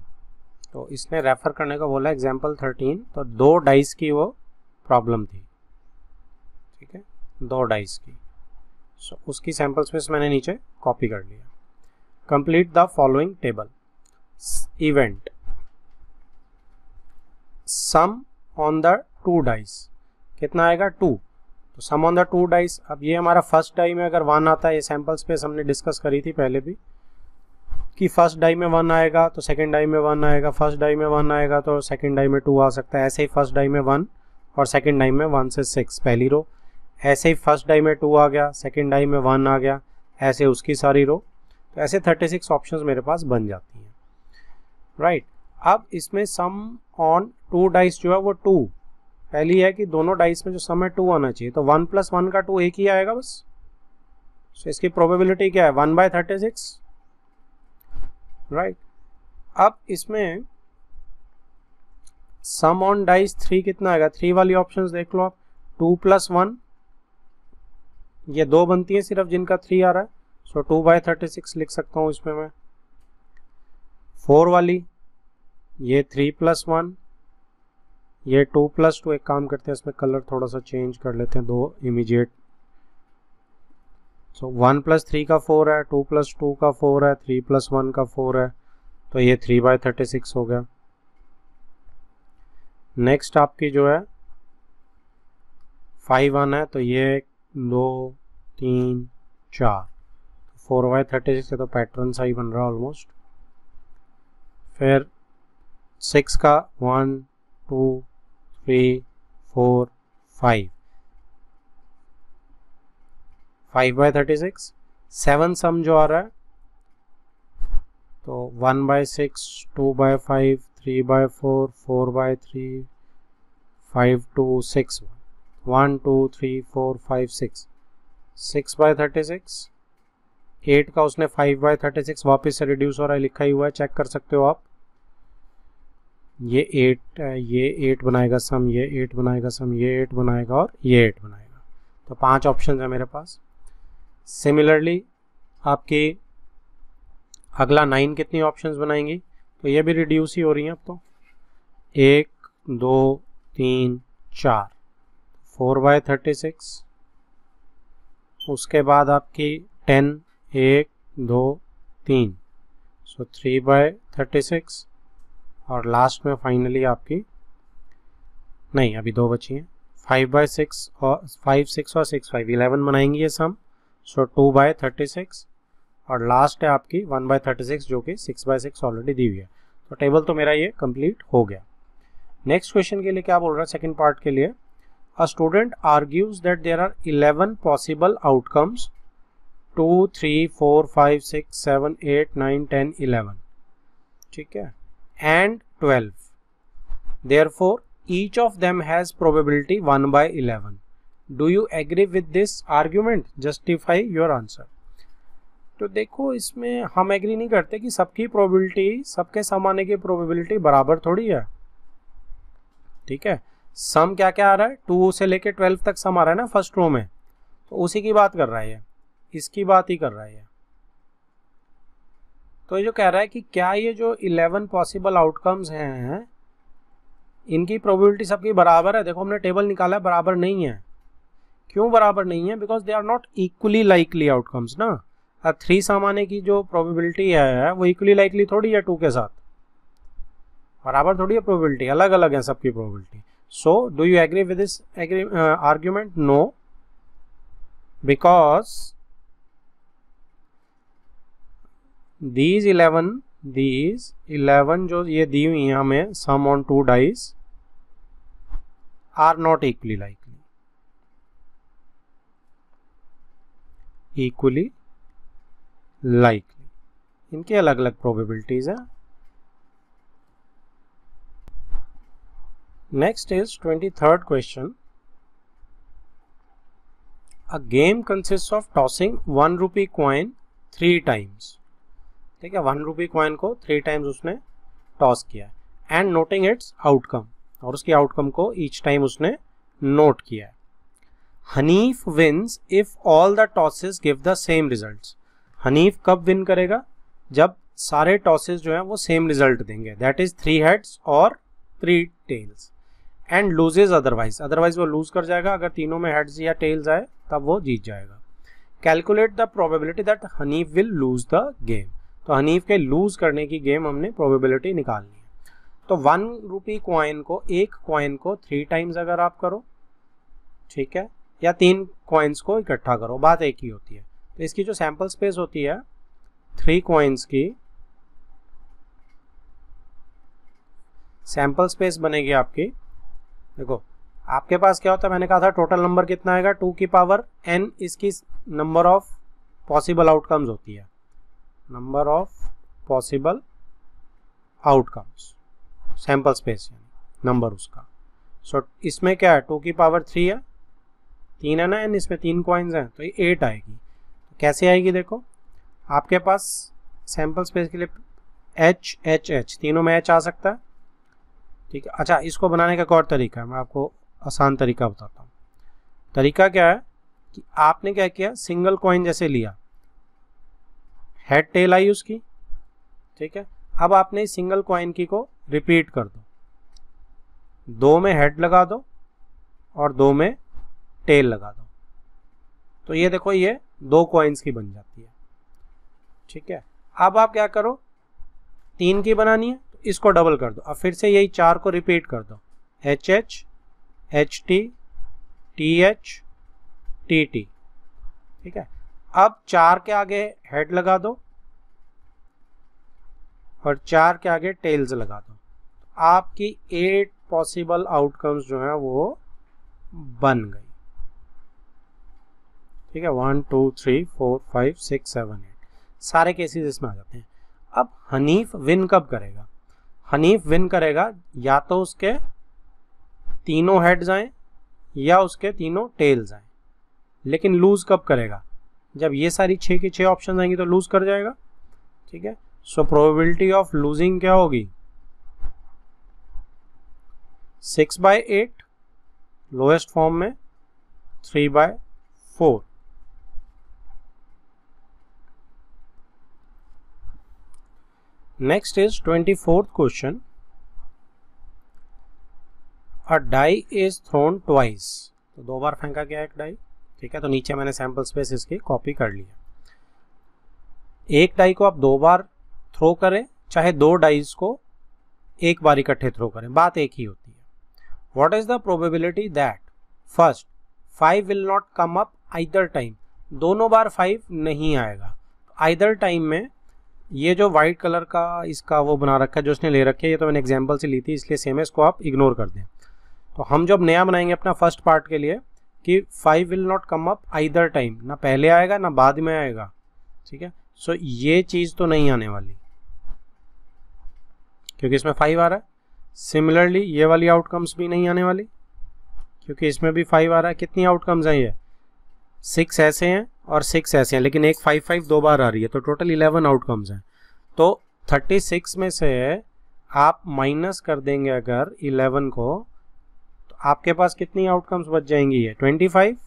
तो इसने रेफर करने को बोला एग्जाम्पल 13। तो 2 डाइस की वो प्रॉब्लम थी। ठीक है, 2 डाइस की। सो उसकी सैंपल स्पेस मैंने नीचे कॉपी कर लिया। Complete the following table. Event sum on the 2 dice कितना आएगा? 2। तो सम ऑन द 2 डाइस, अब ये हमारा फर्स्ट डाई में अगर 1 आता है, ये सैंपल स्पेस हमने डिस्कस करी थी पहले भी, कि फर्स्ट डाई में 1 आएगा तो सेकंड डाई में 1 आएगा, फर्स्ट डाई में 1 आएगा तो सेकंड डाई में 2 आ सकता है। ऐसे ही फर्स्ट डाई में 1 और सेकंड डाई में 1 से 6 पहली रो। ऐसे ही फर्स्ट डाई में 2 आ गया, सेकंड डाई में 1 आ गया, ऐसे उसकी सारी रो। तो ऐसे 36 ऑप्शंस मेरे पास बन जाती हैं। राइट, अब इसमें सम ऑन 2 डाइस जो है वो 2 पहली है कि दोनों डाइस में जो सम है 2 आना चाहिए। तो 1 + 1 का 2 एक ही आएगा बस। सो इसकी प्रोबेबिलिटी क्या है? 1/36। राइट, अब इसमें सम ऑन डाइस 3 कितना आएगा? 3 वाली ऑप्शंस देख लो आप। 2 + 1, ये 2 बनती है सिर्फ जिनका 3 आ रहा है। सो 2/36 लिख सकता हूँ इसमें मैं। 4 वाली ये 3+1, ये 2+2, एक काम करते हैं इसमें कलर थोड़ा सा चेंज कर लेते हैं, दो इमीडिएट। सो 1+3 का 4 है, 2+2 का 4 है, 3+1 का 4 है, तो ये 3/36 हो गया। नेक्स्ट आपकी जो है 5 आना है, तो ये 2 3 4, 4/36 है, तो पैटर्न सा ही बन रहा है ऑलमोस्ट। फिर 6 का 1 2 3 4 5, 5/36। 7 सम जो आ रहा है, तो 1/6, 2/5, 3/4, 4/3, 5/2, 6, 1 2 3 4 5 6, 6/36। 8 का उसने 5/36 वापस से रिड्यूस हो रहा है, लिखा ही हुआ है, चेक कर सकते हो आप। ये 8 ये 8 बनाएगा सम, ये 8 बनाएगा सम, ये 8 बनाएगा और ये 8 बनाएगा, तो 5 ऑप्शन है मेरे पास। सिमिलरली आपकी अगला 9 कितनी ऑप्शंस बनाएंगी, तो ये भी रिड्यूस ही हो रही हैं अब तो। 1 2 3 4, 4/36। उसके बाद आपकी 10 1 2 3, सो 3/36। और लास्ट में फाइनली आपकी, नहीं अभी 2 बची हैं, 5/6 और 5 6 और 6 5, 11 बनाएंगी ये सम, सो 2/36। और लास्ट है आपकी 1/36 जो कि 6/6 ऑलरेडी दी हुई है। तो टेबल तो मेरा ये कंप्लीट हो गया। नेक्स्ट क्वेश्चन के लिए क्या बोल रहा है, सेकंड पार्ट के लिए, a student argues that there are 11 possible outcomes 2 3 4 5 6 7 8 9 10 11, ठीक है, and 12, therefore each of them has probability 1/11. Do you agree with this argument? Justify your answer. तो देखो इसमें हम एग्री नहीं करते कि सबकी प्रोबेबिलिटी, सबके सम आने की प्रोबेबिलिटी बराबर थोड़ी है, ठीक है। सम क्या क्या आ रहा है, 2 से लेके 12 तक सम आ रहा है ना फर्स्ट रो में, तो उसी की बात कर रहा है, इसकी बात ही कर रहा है। तो ये जो कह रहा है कि क्या ये जो 11 पॉसिबल आउटकम्स हैं इनकी प्रोबेबिलिटी सबकी बराबर है। देखो हमने टेबल निकाला है, बराबर नहीं है। क्यों बराबर नहीं है, because they are not equally likely outcomes ना। अब 3 सम आने की जो प्रोबेबिलिटी है वो इक्वली लाइकली थोड़ी है 2 के साथ, बराबर थोड़ी है प्रोबेबिलिटी, अलग अलग है सबकी probability. So do you agree with this argument? No, because these 11 जो ये दी हुई हैं हमें sum on 2 dice are not equally likely, equally likely, इनकी अलग अलग प्रोबेबिलिटीज है। Next is 23rd question, a game consist of tossing 1 rupee coin 3 times, ठीक है, 1 रुपी कॉइन को 3 टाइम्स उसने टॉस किया, एंड नोटिंग इट्स आउटकम, और उसकी आउटकम को ईच टाइम उसने नोट किया है। Hanif wins if all the tosses give the same results. Hanif कब विन करेगा, जब सारे टॉसेस जो हैं वो सेम रिजल्ट देंगे, दैट इज 3 हेड्स और 3 tails, and loses otherwise, otherwise वो लूज कर जाएगा। अगर तीनों में हेड्स या टेल्स आए तब वो जीत जाएगा। Calculate the probability that Hanif will lose the game, तो हनीफ के लूज करने की गेम हमने प्रोबेबिलिटी निकालनी है। तो 1 रुपी कॉइन को, एक कॉइन को 3 टाइम्स अगर आप करो, ठीक है, या 3 कॉइन्स को इकट्ठा करो, बात एक ही होती है। तो इसकी जो सैंपल स्पेस होती है 3 कॉइन्स की, सैंपल स्पेस बनेगी आपकी, देखो आपके पास क्या होता है, मैंने कहा था टोटल नंबर कितना आएगा 2 की पावर n, इसकी नंबर ऑफ पॉसिबल आउटकम्स होती है, number of possible outcomes, sample space यानी नंबर उसका। सो इसमें क्या है, 2 की पावर 3 है, 3 है ना n, इसमें 3 कॉइन्स हैं, तो ये 8 आएगी। तो कैसे आएगी, देखो आपके पास सैंपल स्पेस के लिए h h h, तीनों में h आ सकता है, ठीक है। अच्छा, इसको बनाने का एक और तरीका है, मैं आपको आसान तरीका बताता हूँ। तरीका क्या है कि आपने क्या किया, सिंगल कॉइन जैसे लिया, हेड टेल आई उसकी, ठीक है। अब आपने इस सिंगल कॉइन की को रिपीट कर दो, 2 में हेड लगा दो और 2 में टेल लगा दो, तो ये देखो ये 2 कॉइन्स की बन जाती है, ठीक है। अब आप क्या करो, 3 की बनानी है तो इसको डबल कर दो, अब फिर से यही 4 को रिपीट कर दो, H H, H T, T H, T T, ठीक है। अब 4 के आगे हेड लगा दो और 4 के आगे टेल्स लगा दो, आपकी 8 पॉसिबल आउटकम्स जो है वो बन गई, ठीक है। 1 2 3 4 5 6 7 8 सारे केसेस इसमें आ जाते हैं। अब हनीफ विन कब करेगा? हनीफ विन करेगा या तो उसके तीनों हेड्स आए या उसके तीनों टेल्स आए, लेकिन लूज कब करेगा? जब ये सारी 6 की 6 ऑप्शन आएंगी तो लूज कर जाएगा, ठीक है। सो प्रोबेबिलिटी ऑफ लूजिंग क्या होगी? 6/8, लोएस्ट फॉर्म में 3/4। Next is 24th question. A die is thrown twice, तो 2 बार फेंका गया एक डाई, ठीक है। तो नीचे मैंने सैंपल स्पेस इसकी कॉपी कर लिया। एक डाई को आप 2 बार थ्रो करें, चाहे 2 डाइज को एक बार इकट्ठे थ्रो करें, बात एक ही होती है। What is the probability that first 5 will not come up either time, दोनों बार 5 नहीं आएगा। आइदर टाइम में ये जो व्हाइट कलर का इसका वो बना रखा है जो उसने ले रखी है, ये तो मैंने एग्जांपल से ली थी इसलिए सेम है, इसको आप इग्नोर कर दें। तो हम जब नया बनाएंगे अपना फर्स्ट पार्ट के लिए कि 5 will not come up either time, ना पहले आएगा ना बाद में आएगा, ठीक है। सो ये चीज तो नहीं आने वाली क्योंकि इसमें 5 आ रहा है। सिमिलरली ये वाली आउटकम्स भी नहीं आने वाली क्योंकि इसमें भी 5 आ रहा है। कितनी आउटकम्स हैं? ये 6 ऐसे हैं और 6 ऐसे हैं, लेकिन एक 5 2 बार आ रही है, तो टोटल 11 आउटकम्स हैं। तो 36 में से आप माइनस कर देंगे अगर 11 को, तो आपके पास कितनी आउटकम्स बच जाएंगी? है 25,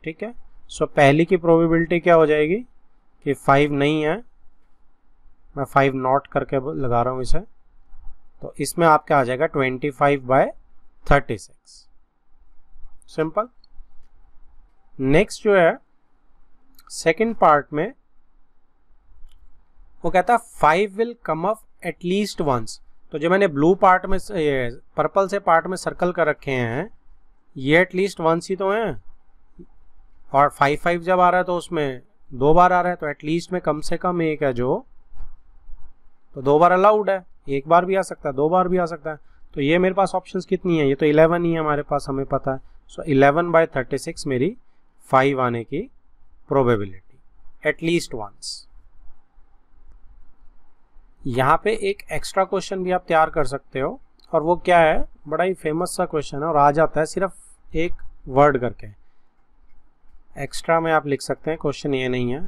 ठीक है। सो पहली की प्रोबेबिलिटी क्या हो जाएगी कि 5 नहीं है, मैं 5 नॉट करके लगा रहा हूं इसे, तो इसमें आपका आ जाएगा 25/36, सिंपल। नेक्स्ट जो है सेकंड पार्ट में वो कहता है 5 will come up at least once, तो जो मैंने ब्लू पार्ट में पर्पल से पार्ट में सर्कल कर रखे हैं ये एटलीस्ट वंस ही तो हैं, और 5 जब आ रहा है तो उसमें 2 बार आ रहा है, तो एटलीस्ट में कम से कम एक है जो, तो 2 बार अलाउड है, 1 बार भी आ सकता है 2 बार भी आ सकता है। तो ये मेरे पास ऑप्शंस कितनी है? ये तो 11 ही है हमारे पास, हमें पता है। सो 11/36 मेरी 5 आने की प्रोबेबिलिटी एटलीस्ट वंस। यहाँ पे एक एक्स्ट्रा क्वेश्चन भी आप तैयार कर सकते हो, और वो क्या है, बड़ा ही फेमस सा क्वेश्चन है और आ जाता है सिर्फ एक वर्ड करके। एक्स्ट्रा में आप लिख सकते हैं, क्वेश्चन ये नहीं है।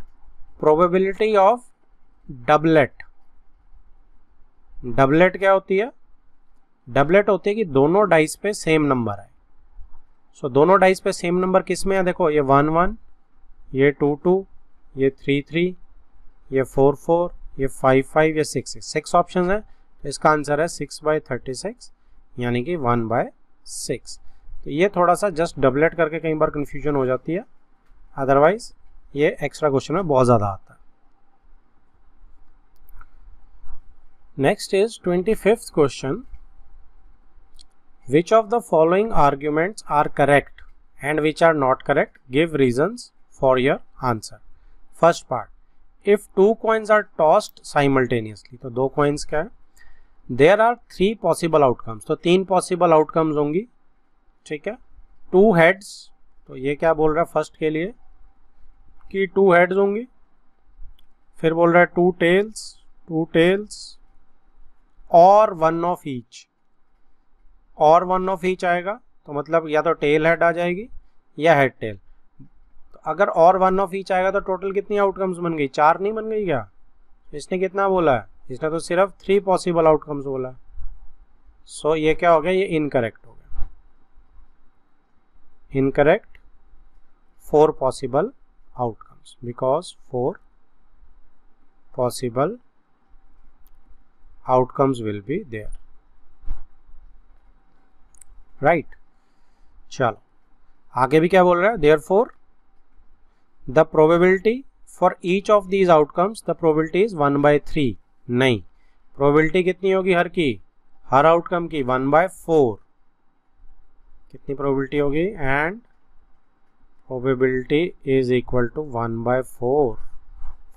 Probability of doublet. डबलेट क्या होती है? डबलेट होती है कि दोनों डाइस पे सेम नंबर है। सो दोनों डाइस पे सेम नंबर किस में है? देखो ये 1 1, ये 2 2, ये 3 3, ये 4 4, ये 5 5, ये 6 6, 6 ऑप्शन है। तो इसका आंसर है 6/36 यानी कि 1/6। तो ये थोड़ा सा जस्ट डबलेट करके कई बार कंफ्यूजन हो जाती है, अदरवाइज ये एक्स्ट्रा क्वेश्चन में बहुत ज़्यादा आता है। Next is 25th question. Which of the following arguments are correct and which are not correct? Give reasons for your answer. First part, if 2 coins are tossed simultaneously, तो 2 coins क्या है? There are 3 possible outcomes, तो 3 possible outcomes होंगी, ठीक है। 2 heads, तो ये क्या बोल रहा है फर्स्ट के लिए कि 2 heads होंगी। फिर बोल रहा है 2 tails और 1 of each, और 1 ऑफ ईच आएगा, तो मतलब या तो टेल हेड आ जाएगी या हेड टेल। तो अगर और 1 ऑफ ईच आएगा तो टोटल कितनी आउटकम्स बन गई? 4 नहीं बन गई क्या? इसने कितना बोला है? इसने तो सिर्फ 3 पॉसिबल आउटकम्स बोला है। सो ये क्या हो गया? ये इनकरेक्ट हो गया। Incorrect 4 possible outcomes because 4 possible outcomes will be there. Right चलो आगे भी क्या बोल रहा है, therefore the probability for each of these outcomes the probability is 1/3. नहीं, probability कितनी होगी हर आउटकम की 1/4. कितनी probability होगी, and probability is equal to 1/4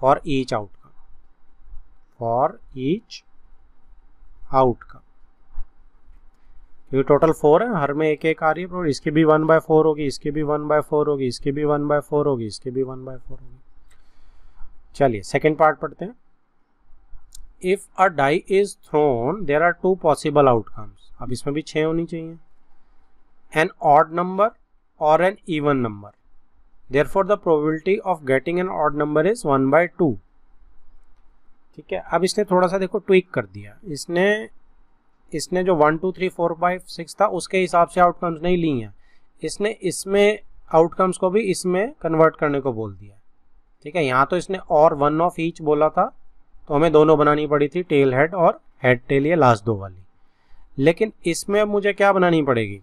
for each outcome. क्योंकि टोटल 4 है, हर में एक आ रही है, इसकी भी 1/4 होगी, इसकी भी 1/4 होगी, इसकी भी 1/4 होगी, इसकी भी 1/4 होगी. चलिए सेकेंड पार्ट पढ़ते हैं. If a die is thrown there are 2 possible outcomes. अब इसमें भी 6 होनी चाहिए. एन ऑड नंबर और an even number. Therefore the probability of getting an odd number is 1/2. ठीक है. अब इसने थोड़ा सा देखो ट्विक कर दिया. इसने जो 1 2 3 4 5 6 था उसके हिसाब से आउटकम्स नहीं ली हैं. इसने इसमें आउटकम्स को भी इसमें कन्वर्ट करने को बोल दिया. ठीक है. यहाँ तो इसने और 1 ऑफ ईच बोला था, तो हमें दोनों बनानी पड़ी थी, टेल हेड और हेड टेल, ये लास्ट 2 वाली. लेकिन इसमें अब मुझे क्या बनानी पड़ेगी.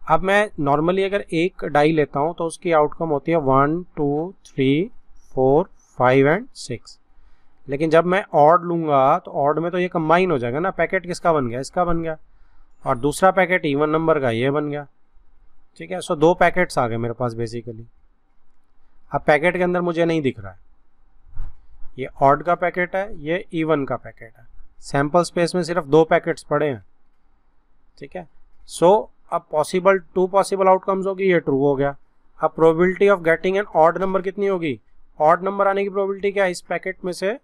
अब मैं नॉर्मली अगर एक डाई लेता हूँ तो उसकी आउटकम होती है 1 2 3 4 5 एंड 6. लेकिन जब मैं ऑड लूंगा तो ऑड में तो ये कंबाइन हो जाएगा ना. पैकेट किसका बन गया, इसका बन गया, और दूसरा पैकेट इवन नंबर का ये बन गया. ठीक है. सो 2 पैकेट्स आ गए मेरे पास बेसिकली. अब पैकेट के अंदर मुझे नहीं दिख रहा है, ये ऑड का पैकेट है, ये इवन का पैकेट है. सैंपल स्पेस में सिर्फ 2 पैकेट्स पड़े हैं. ठीक है. सो अब 2 पॉसिबल आउटकम्स होगी, ये ट्रू हो गया. अब probability of getting an odd number कितनी होगी, ऑड नंबर आने की प्रोबेबिलिटी क्या है, इस पैकेट में से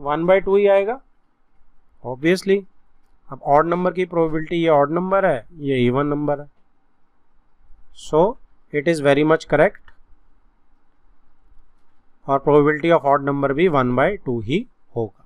1/2 ही आएगा ऑब्वियसली. अब ऑड नंबर की प्रोबेबिलिटी, ये ऑड नंबर है, ये इवन नंबर है. So it is very much correct, और प्रोबेबिलिटी ऑफ ऑड नंबर भी 1/2 ही होगा.